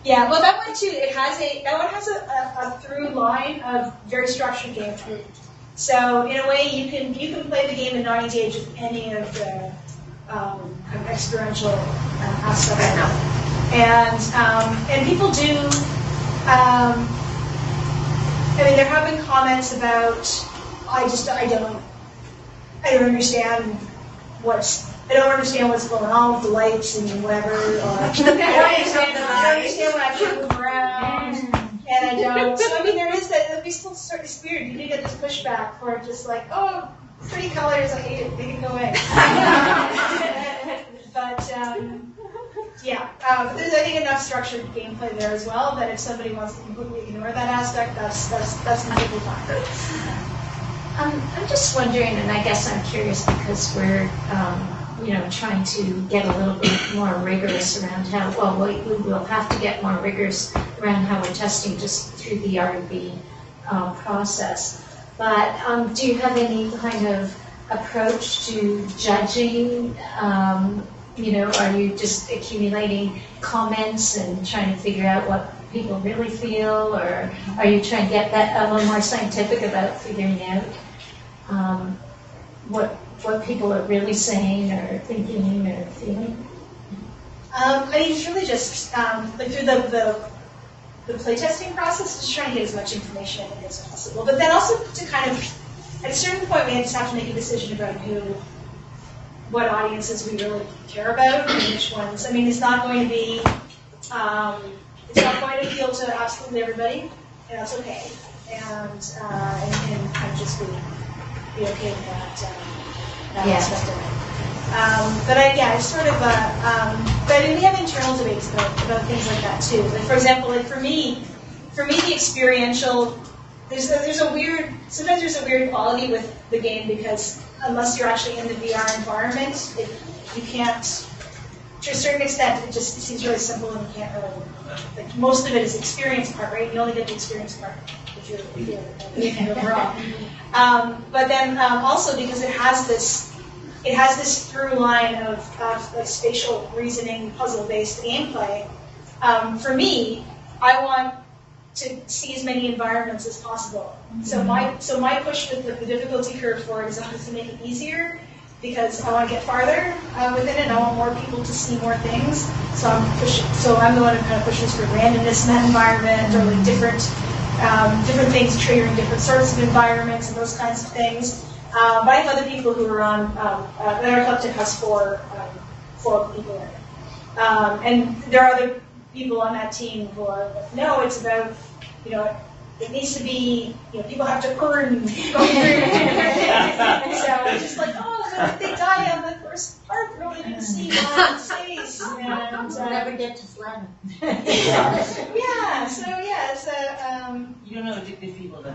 Yeah, well, that one too. That one has a through line of very structured gameplay. So in a way, you can play the game and not engage with any of the kind of experiential aspects of it. And people do. I mean, there have been comments about I don't understand what's going on with the lights and whatever. Or I don't understand when I can't move around, and I don't. So I mean, there is that. We still sort of weird. You do get this pushback where just like, oh, pretty colors, I hate it. They can go away. But yeah, there's I think enough structured gameplay there as well that if somebody wants to completely ignore that aspect, that's completely fine. I'm just wondering, and I guess I'm curious because we're trying to get a little bit more rigorous around how. Well, we will have to get more rigorous around how we're testing just through the R&B process. But do you have any kind of approach to judging? Are you just accumulating comments and trying to figure out what people really feel, or are you trying to get that a little more scientific about figuring out what people are really saying or thinking or feeling? I mean, it's really just like through the playtesting process, just trying to get as much information as possible. But then also to kind of, at a certain point, we just have to make a decision about what audiences we really care about and which ones. I mean, it's not going to be, it's not going to appeal to absolutely everybody, and that's okay. And kind of just be okay with that aspect of it. But it's sort of but we have internal debates about things like that too. Like for example, like for me the experiential, sometimes there's a weird quality with the game because unless you're actually in the VR environment, you can't, to a certain extent, it seems really simple and you can't really, like most of it is experience part, right? You only get the experience part if you're overall. But then also because it has this through line of like spatial reasoning, puzzle-based gameplay. For me, I want to see as many environments as possible. So my push with the difficulty curve for it is to make it easier because I want to get farther within it. I want more people to see more things. So I'm the one who kind of pushes for randomness in that environment or like different things triggering different sorts of environments and those kinds of things. But I have other people who are on, Better Eclectic has four people in it. And there are other people on that team who are like, no, it's about, it needs to be, people have to earn going through different things. So it's just like, if they die on the first part, they're only going to see one space. And never get to flatten. You don't know addictive people that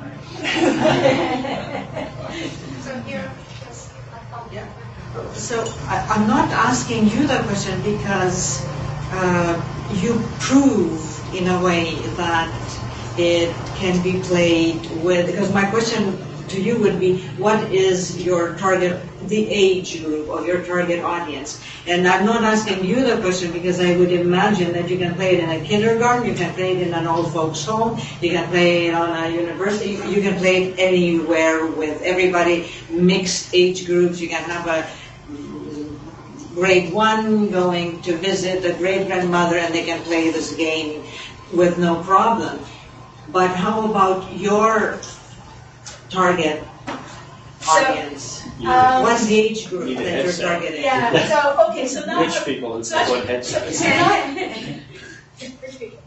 So I'm not asking you the question because you prove in a way that it can be played with, because my question to you would be, what is your target, the age group of your target audience? And I'm not asking you the question because I would imagine that you can play it in a kindergarten, you can play it in an old folks home, you can play it on a university, you can play it anywhere with everybody, mixed age groups, you can have a grade 1 going to visit the great-grandmother and they can play this game with no problem. But how about your target audience? What's the age group that you're targeting? Yeah, so now... Rich people and one headset. Rich people.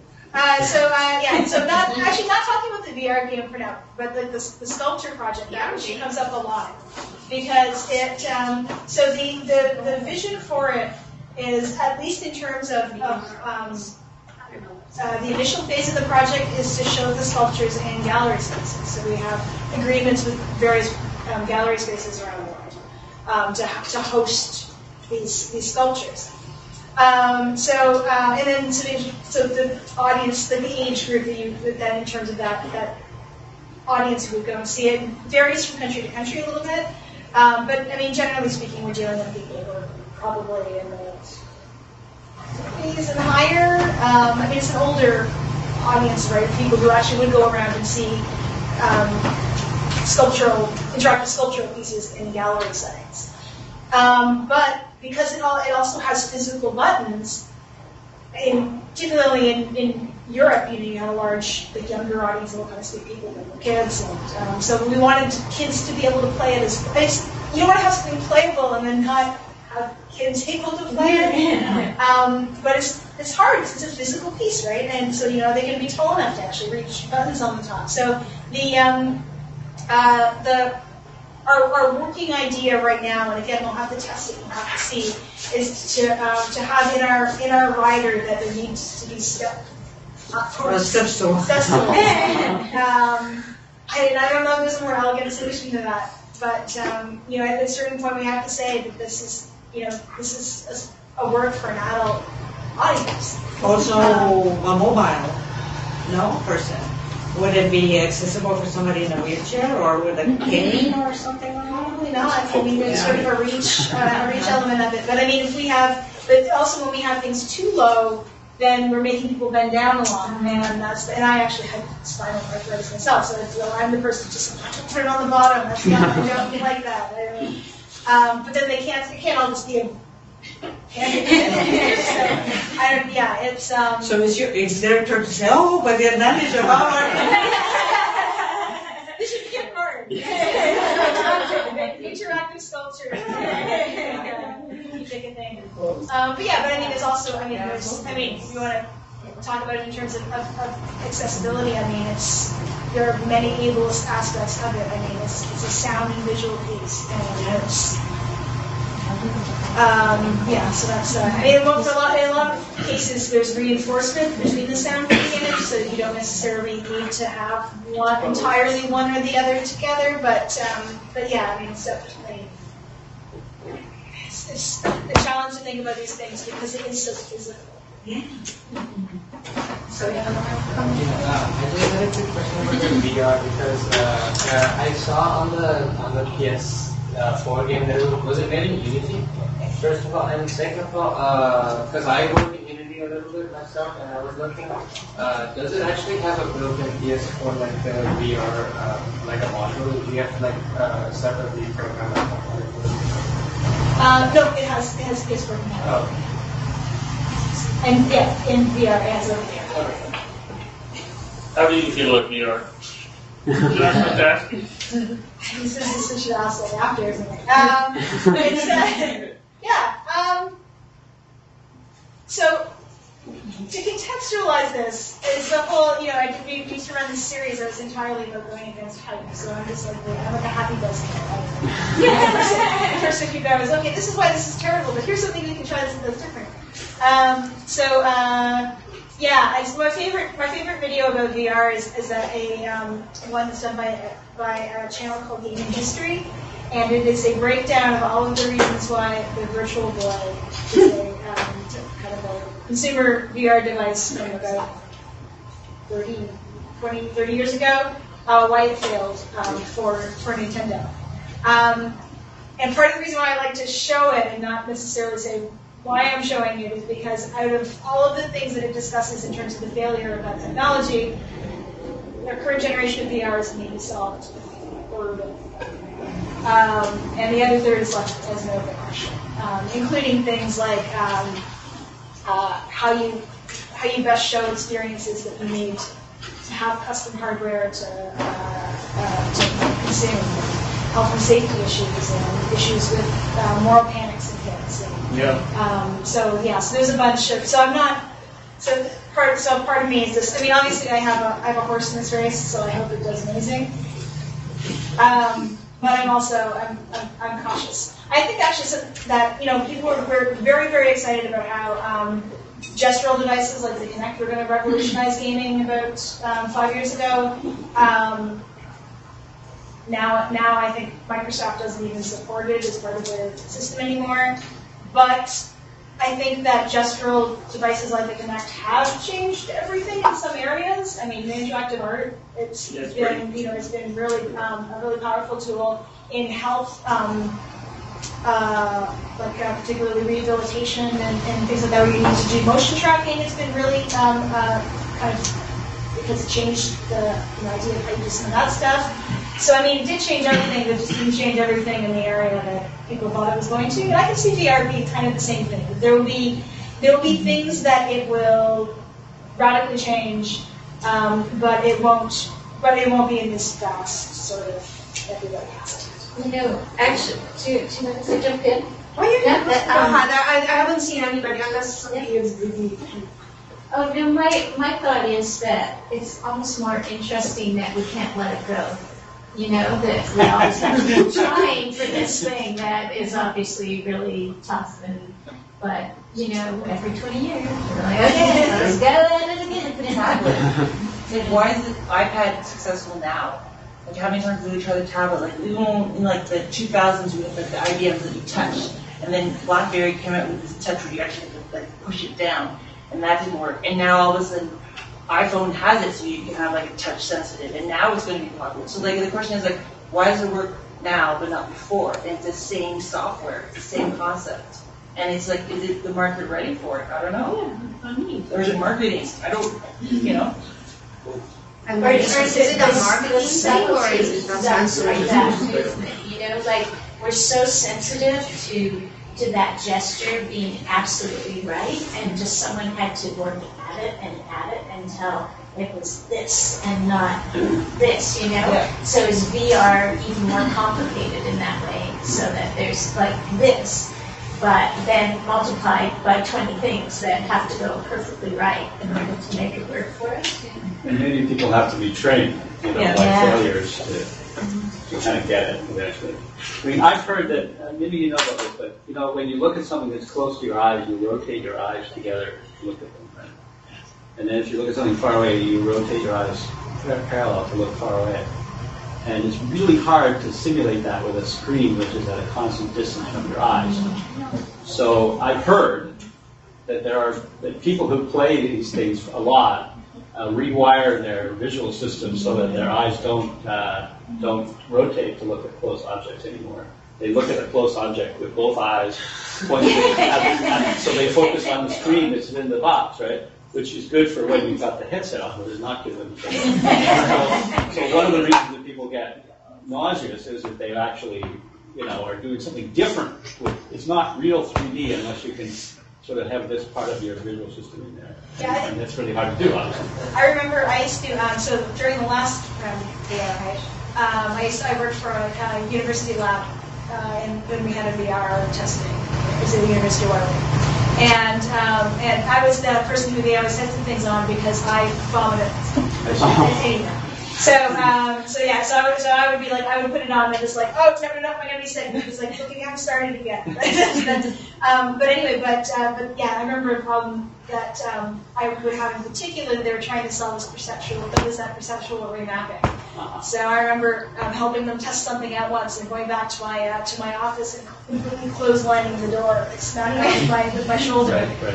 So not talking about the VR game for now, but the sculpture project actually comes up a lot because it. So the vision for it is, at least in terms of the initial phase of the project, is to show the sculptures in gallery spaces. So we have agreements with various gallery spaces around the world to host these sculptures. So the audience, the age group that in terms of that audience who would go and see it varies from country to country a little bit. But I mean, generally speaking, we're dealing with people who are probably in the 50s and higher. I mean, it's an older audience, right? People who actually would go around and see interactive sculptural pieces in gallery settings. But because it also has physical buttons, particularly in Europe, you have a large, the younger audience, a lot of people, kids, and so we wanted kids to be able to play it as you don't want to have something playable and then not have kids able to play it. But it's hard. It's a physical piece, right? And so they're going to be tall enough to actually reach buttons on the top. So our working idea right now, and again we'll have to test it, we'll have to see, is to have in our rider that there needs to be step. Or step stool. Step stool. I don't know if there's a more elegant solution to that, but at a certain point we have to say that this is a work for an adult audience. Also, a mobile, person. Would it be accessible for somebody in a wheelchair, or with a cane or something like that? Probably not. I mean, there's sort of a reach element of it. But I mean, but also when we have things too low, then we're making people bend down a lot, and I actually had spinal arthritis myself, so I'm the person just put it on the bottom. That's not, I don't like that. But then they can't all just be a. So it's their turn to say, oh, but the advantage of our. This should be a card. Interactive sculpture. But I mean, it's also, if you want to talk about it in terms of accessibility, there are many ableist aspects of it. It's a sound and visual piece, and it's. So that's. In a lot of cases, there's reinforcement between the sound and the image, so you don't necessarily need to have one or the other together. But it's definitely it's a challenge to think about these things because it is so physical. Yeah. So I just had a quick question about the VR because I saw on the PS4 game that was it made in Unity? First of all, and second of all, because I work in Unity a little bit myself, and I was looking, does it actually have a built-in PS4 like the VR, like a module? Do you have to separately program it? No, it has PS4 now. Oh. And in VR, it has over there. How do you feel about VR? That's fantastic. This is such an asshole after, isn't it? So to contextualial this is the whole, we used to run this series that was entirely about going against hype. So I'm just like, I'm like a happy dust. The first thing you go is, okay, this is why this is terrible, but here's something we can try that's different. My favorite video about VR is one that's done by a channel called Gaming History, and it is a breakdown of all of the reasons why the Virtual Boy is a kind of a consumer VR device from about 30 years ago, why it failed for Nintendo. And part of the reason why I like to show it and not necessarily say why I'm showing it is because out of all of the things that it discusses in terms of the failure of that technology, the current generation of VR is maybe solved a third of it. And the other third is left as an open question, including things like how you best show experiences that you need to have custom hardware to consume, health and safety issues, and issues with moral panics in kids. So there's a bunch of. Part of me is this. Obviously, I have a horse in this race, so I hope it does amazing. But I'm cautious. I think actually that people were very, very excited about how gestural devices like the Kinect were going to revolutionize gaming about 5 years ago. Now I think Microsoft doesn't even support it as part of their system anymore. But I think that gestural devices like the Kinect have changed everything in some areas. Interactive art, it's been really a really powerful tool in health, particularly rehabilitation and things like that where you need to do motion tracking. It's been really because it changed the idea of how you do some of that stuff. So it did change everything, but it just didn't change everything in the area that people thought it was going to. And I can see VR being kind of the same thing. There will be There'll be things that it will radically change, but it won't be in this fast sort of everybody has it. You know, actually, do you want to jump in? Oh, yeah. I haven't seen anybody unless somebody is really. Oh, no, my thought is that it's almost more interesting that we can't let it go. You know, that we always have to keep trying for this thing that is obviously really tough. But, you know, every 20 years, we're like, okay, let's go at it again. Put it hardware. Like, why is the iPad successful now? Like, how many times do we try the tablet? Like, even in like the 2000s, we had like the IBMs that you touch, and then BlackBerry came out with this touch where you actually had to like push it down, and that didn't work. And now all of a sudden, iPhone has it, so you can have like a touch sensitive, and now it's going to be popular. So like the question is like, why does it work now but not before? And it's the same software, it's the same concept, and it's like, is it the market ready for it? I don't know. Or is it marketing? I don't, you know. And is it a marketing thing or is it not sensory? You know, like we're so sensitive to that gesture being absolutely right, and just someone had to work at it until it was this and not this, you know? Yeah. So is VR even more complicated in that way, so that there's like this, but then multiplied by 20 things that have to go perfectly right in order to make it work for us? And many people have to be trained, you know, by failures to kind of get it eventually. I mean, I've heard that, maybe you know about this, but, you know, when you look at something that's close to your eyes, you rotate your eyes together to look at them, right? And then if you look at something far away, you rotate your eyes parallel to look far away. And it's really hard to simulate that with a screen which is at a constant distance from your eyes. So I've heard that that people who play these things a lot rewire their visual system so that their eyes don't rotate to look at close objects anymore. They look at a close object with both eyes pointing so they focus on the screen that's in the box, right? Which is good for when you've got the headset on, but is not good when you so one of the reasons that people get nauseous is that they actually, you know, are doing something different. It's not real 3D unless you can sort of have this part of your visual system in there. Yeah, and that's really hard to do, obviously. I remember I used to, so during the last I worked for a university lab, and then we had a VR testing. It was at the University of Waterloo. And I was the person who they always tested things on because I vomited. So I would be like, I would put it on and just like, oh, no, I'm gonna be sick. And it was like, okay, I'm starting again. But anyway, but yeah, I remember a problem that I would have in particular. They were trying to solve this perceptual remapping. So I remember helping them test something out once and going back to my office and completely clotheslining the door, smacking it with my shoulder. Right.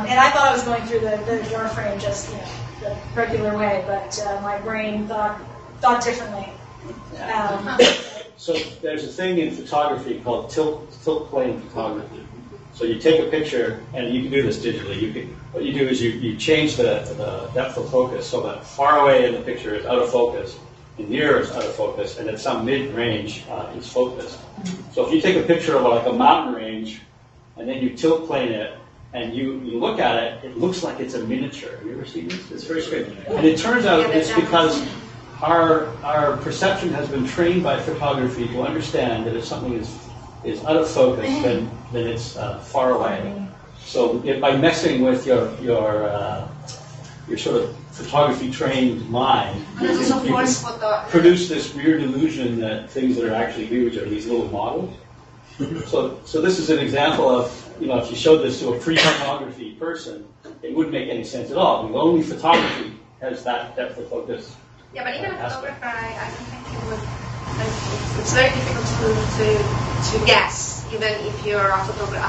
And I thought I was going through the door frame just, you know, the regular way, but my brain thought differently. So there's a thing in photography called tilt plane photography. So you take a picture, and you can do this digitally. What you do is you change the depth of focus so that far away in the picture is out of focus, and near is out of focus, and at some mid-range is focused. So if you take a picture of like a mountain range, and then you tilt plane it, and you look at it, it looks like it's a miniature. Have you ever seen this? It's very strange. And it turns out it's because our perception has been trained by photography to understand that if something is out of focus, then it's far away. So by messing with your sort of photography trained mind, you can produce this weird illusion that things that are actually huge are these little models. So this is an example of, you know, if you showed this to a pre-photography person, it wouldn't make any sense at all. I mean, only photography has that depth of focus. Yeah, but even a photographer, I don't think it would. It's very difficult to guess, even if you're a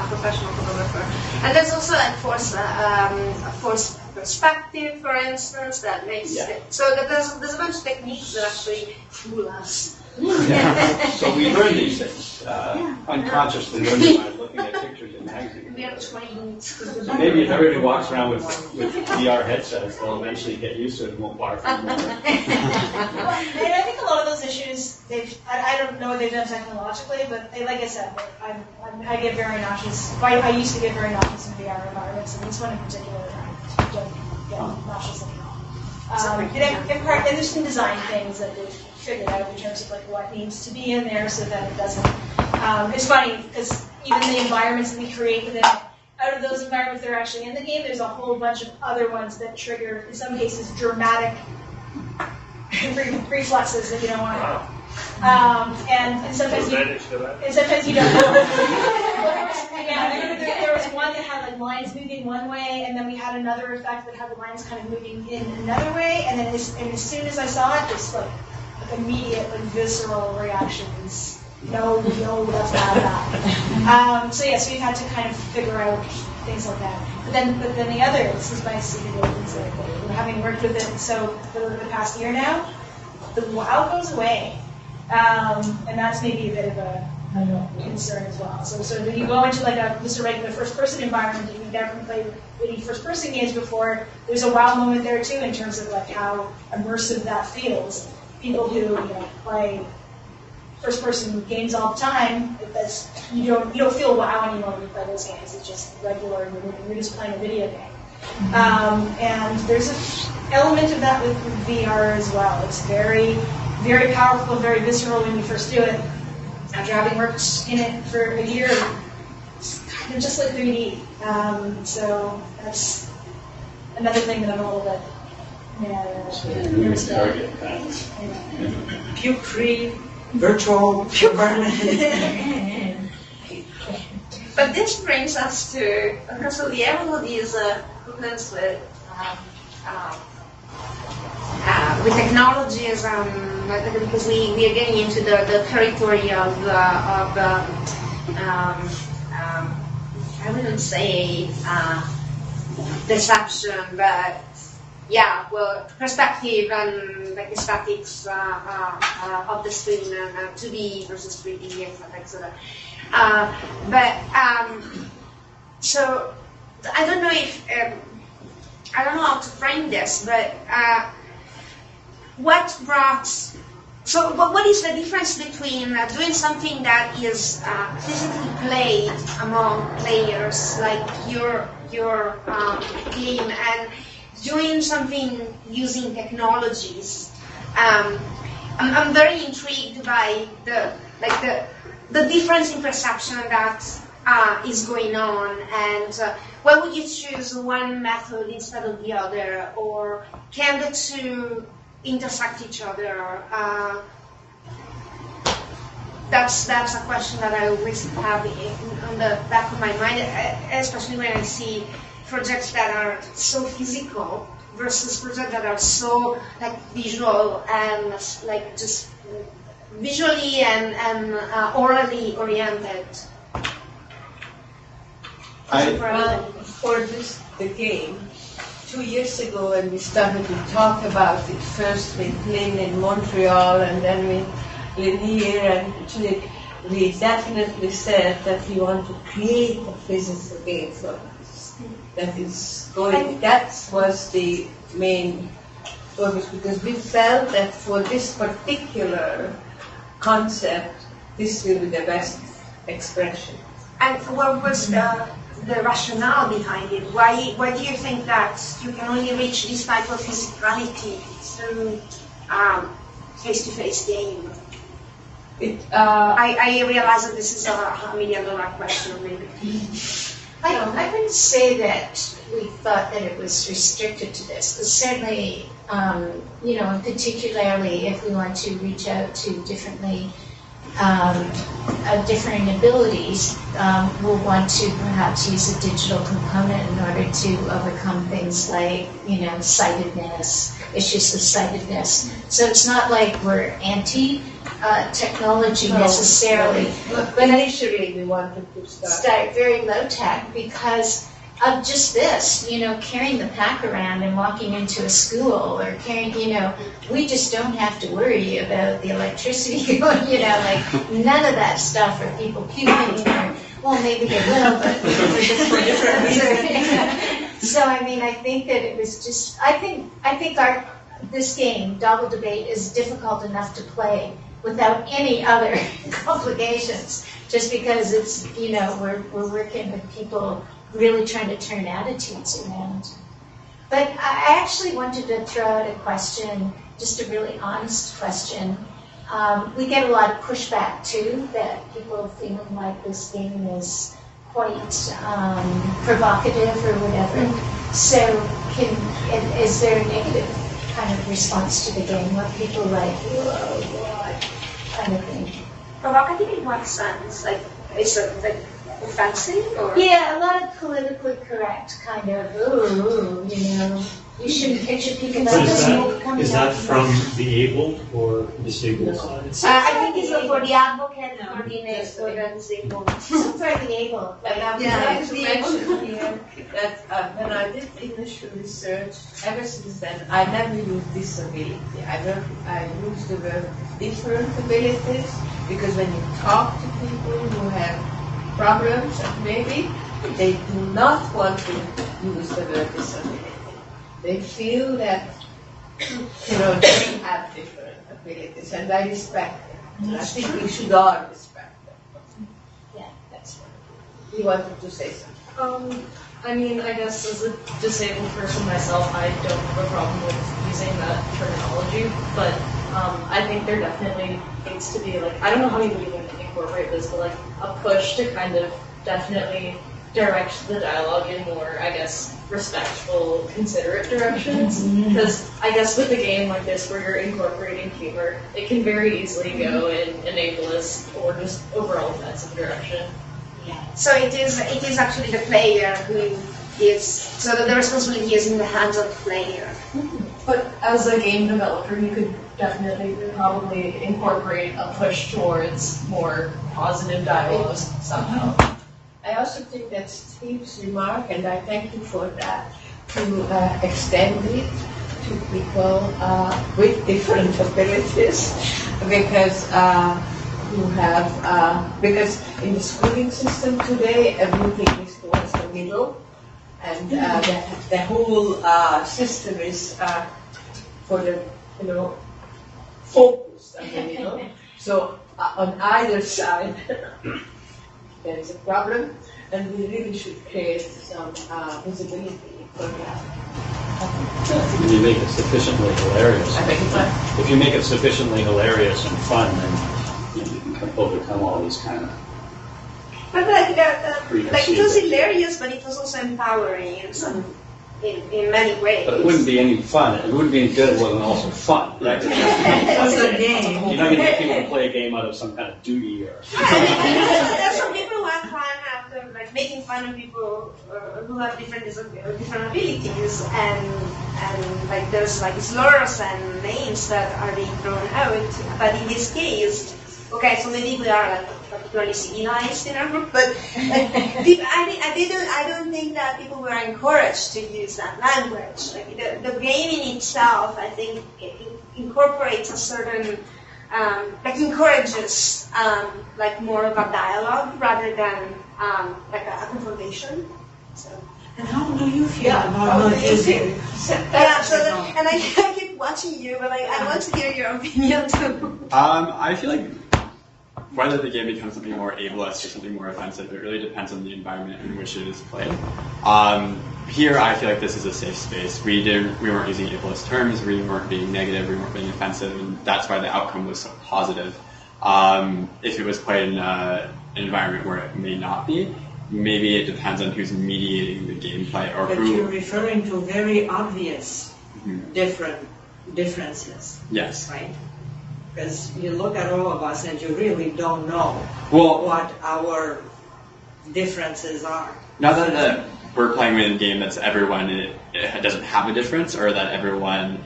professional photographer. And there's also a forced perspective, for instance, that makes it. So there's a bunch of techniques that actually fool us. Yeah. So we learn these things unconsciously by looking at pictures in magazines. We are trained. So maybe if everybody walks around with VR headsets, they'll eventually get used to it and won't barf anymore. And I think a lot of those those issues. I don't know what they've done technologically, but like I said, I get very nauseous. I used to get very nauseous in VR environments, and this one in particular, I don't get nauseous anymore. And there's some design things that they've figured out in terms of like what needs to be in there so that it doesn't. It's funny because even the environments that we create within, out of those environments that are actually in the game, there's a whole bunch of other ones that trigger, in some cases, dramatic reflexes that you don't want to have. And sometimes you don't know. There was one that had like lines moving one way, and then we had another effect that had the lines kind of moving in another way, and then as soon as I saw it, just like immediate like visceral reactions. No, that's bad. So we had to kind of figure out things like that. But then the other, this is my secret example. Having worked with it for the past year now, the wow goes away, and that's maybe a bit of a concern as well. So when you go into like just a regular first-person environment, and you've never played any first-person games before, there's a wow moment there too in terms of like how immersive that feels. People who play first-person games all the time, you don't feel wow anymore when you play those games. It's just regular. You're just playing a video game. And there's an element of that with VR as well. It's very, very powerful, very visceral when you first do it. After having worked in it for a year, it's kind of just like 3D. So that's another thing that I'm a little bit nervous about. Puke-free virtual environment. But this brings us to, because of the everybody is problems with technologies, because we are getting into the territory of I wouldn't say deception, but perspective and like statics of the screen and 2D versus 3D, etc. So I don't know if I don't know how to frame this, but what is the difference between doing something that is physically played among players, like your game, and doing something using technologies? I'm very intrigued by the difference in perception that is going on, and why would you choose one method instead of the other, or can the two intersect each other? That's a question that I always have on the back of my mind, especially when I see projects that are so physical versus projects that are so like visual and like just visually and orally oriented. For the game, 2 years ago when we started to talk about it, first with Lynn in Montreal and then with Lynn here, and we definitely said that we want to create a physical game for us. That was the main focus, because we felt that for this particular concept, this will be the best expression. And what was the rationale behind it? Why do you think that you can only reach this type of physicality through face-to-face game? I realize that this is a $1 million question, maybe. I wouldn't say that we thought that it was restricted to this, because certainly, particularly if we want to reach out to different abilities, we'll want to perhaps use a digital component in order to overcome things like, sightedness, issues of sightedness. So it's not like we're anti-technology necessarily, but initially we wanted to start very low tech because of just this, carrying the pack around and walking into a school, or carrying, we just don't have to worry about the electricity going, none of that stuff, or people puking, or, well, maybe they will, but for different reasons. So, I think that it was just, I think this game, Double Debate, is difficult enough to play without any other complications. Just because it's, we're working with people really trying to turn attitudes around. But I actually wanted to throw out a question, just a really honest question. We get a lot of pushback too, that people are feeling like this game is quite provocative or whatever. So is there a negative kind of response to the game? What people like, whoa, what kind of thing? Provocative in what sense? Like, is it like offensive or? Yeah, a lot of politically correct kind of, you shouldn't picture people So like this coming is that out. from the able or disabled side? I think it's for the advocate or the disabled. For the able. And I would Yeah, like it's to the mention here that when I did initial research, ever since then, I never used disability. I used the word different abilities, because when you talk to people who have problems, maybe they do not want to use the word disability. They feel that they have different abilities, and I respect them. I think we should all respect them. Yeah, that's right. You wanted to say something? I mean, I guess as a disabled person myself, I don't have a problem with using that terminology, but I think there definitely needs to be, I don't know how you would even incorporate this, but a push to kind of definitely direct the dialogue in more, I guess, respectful, considerate directions. Because I guess with a game like this where you're incorporating humor, it can very easily go in an ableist or just overall offensive direction. So it is actually the player who is, so that the responsibility is in the hands of the player. But as a game developer, you could definitely probably incorporate a push towards more positive dialogue somehow. I also think that Steve's remark, and I thank you for that, to extend it to people with different abilities, because because in the schooling system today, everything is towards the middle, and the whole system is for the, focused on the middle. So on either side, there is a problem, and we really should create some visibility for that. If you make it sufficiently hilarious. I beg your pardon? If you make it sufficiently hilarious and fun, then you can overcome all these kind of. But it was hilarious, but it was also empowering in many ways. But it wouldn't be any fun. It wouldn't be any good if it wasn't also fun, right? It's a game. You're not going to get people to play a game out of some kind of duty or. There's some people who have fun after making fun of people who have different abilities, and there's slurs and names that are being thrown out. But in this case, okay, so maybe we are particularly civilized in our group, but I don't think that people were encouraged to use that language. The game in itself, I think, it incorporates a certain, encourages more of a dialogue rather than a confrontation. So. And how do you feel about not using? And I keep watching you, but I want to hear your opinion too. I feel like whether the game becomes something more ableist or something more offensive, it really depends on the environment in which it is played. Here, I feel like this is a safe space. We weren't using ableist terms, we weren't being negative, we weren't being offensive, and that's why the outcome was so positive. If it was played in an environment where it may not be, maybe it depends on who's mediating the gameplay or but who. You're referring to very obvious differences. Yes. Right? Because you look at all of us and you really don't know what our differences are. Not that we're playing with a game that's everyone it doesn't have a difference or that everyone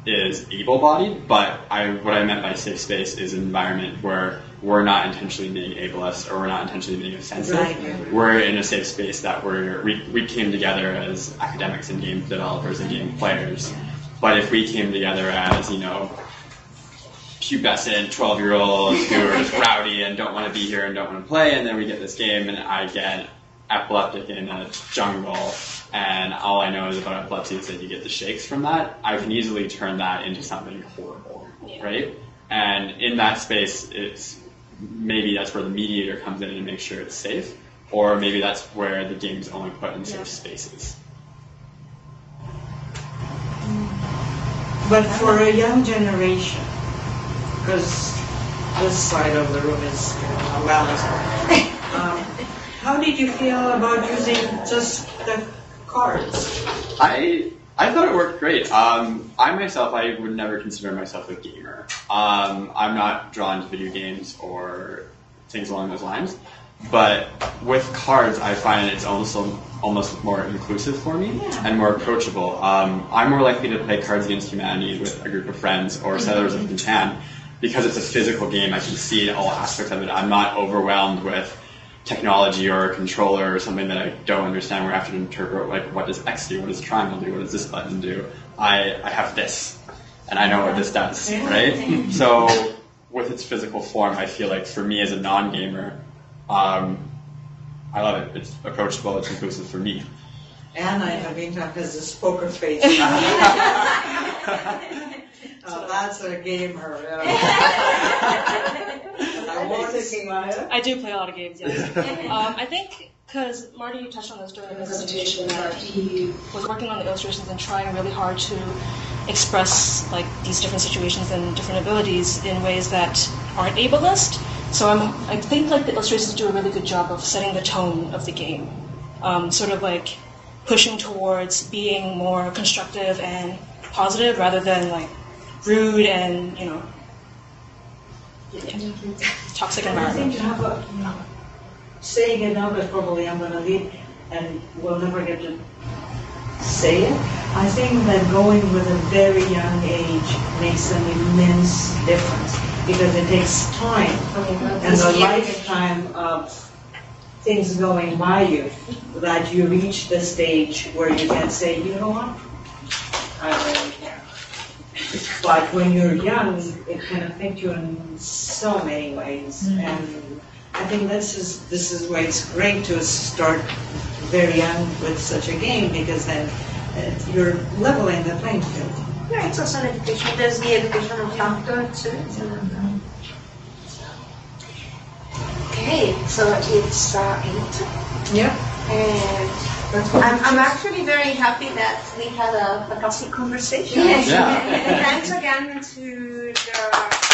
is able-bodied, but what I meant by safe space is an environment where we're not intentionally being ableist or we're not intentionally being offensive. Right. We're in a safe space that we came together as academics and game developers and game players. But if we came together as, pubescent 12-year-olds who are just rowdy and don't want to be here and don't want to play, and then we get this game and I get epileptic in a jungle, and all I know is about epilepsy is that you get the shakes from that, I can easily turn that into something horrible, right? And in that space, maybe that's where the mediator comes in and makes sure it's safe, or maybe that's where the game's only put in safe spaces. But for a young generation, because this side of the room is unbalanced, how did you feel about using just the cards? I thought it worked great. I myself, I would never consider myself a gamer. I'm not drawn to video games or things along those lines. But with cards, I find it's almost more inclusive for me and more approachable. I'm more likely to play Cards Against Humanity with a group of friends or Settlers of Catan because it's a physical game. I can see all aspects of it. I'm not overwhelmed with technology or a controller or something that I don't understand where I have to interpret, like, what does X do, what does triangle do, what does this button do. I have this, and I know what this does, right? So with its physical form, I feel like for me as a non-gamer, I love it. It's approachable, it's inclusive for me. And I have been talking as this poker face. That's a gamer. I do play a lot of games, yes. I think, because Marty touched on this during the presentation, that he was working on the illustrations and trying really hard to express like these different situations and different abilities in ways that aren't ableist. So I think like the illustrations do a really good job of setting the tone of the game, sort of like pushing towards being more constructive and positive rather than like rude and, you know, toxic environment. I think you have saying it now, but probably I'm going to lead and we'll never get to say it. I think that going with a very young age makes an immense difference because it takes time and a lifetime of things going by you that you reach the stage where you can say, you know what, I really care. But when you're young, it can affect you in so many ways. And I think this is why it's great to start very young with such a game, because then you're leveling the playing field. Yeah, it's also an education. There's the educational factor too. Okay, so it's 8. Yeah. And I'm actually very happy that we had a coffee conversation. Yeah. Thanks again to the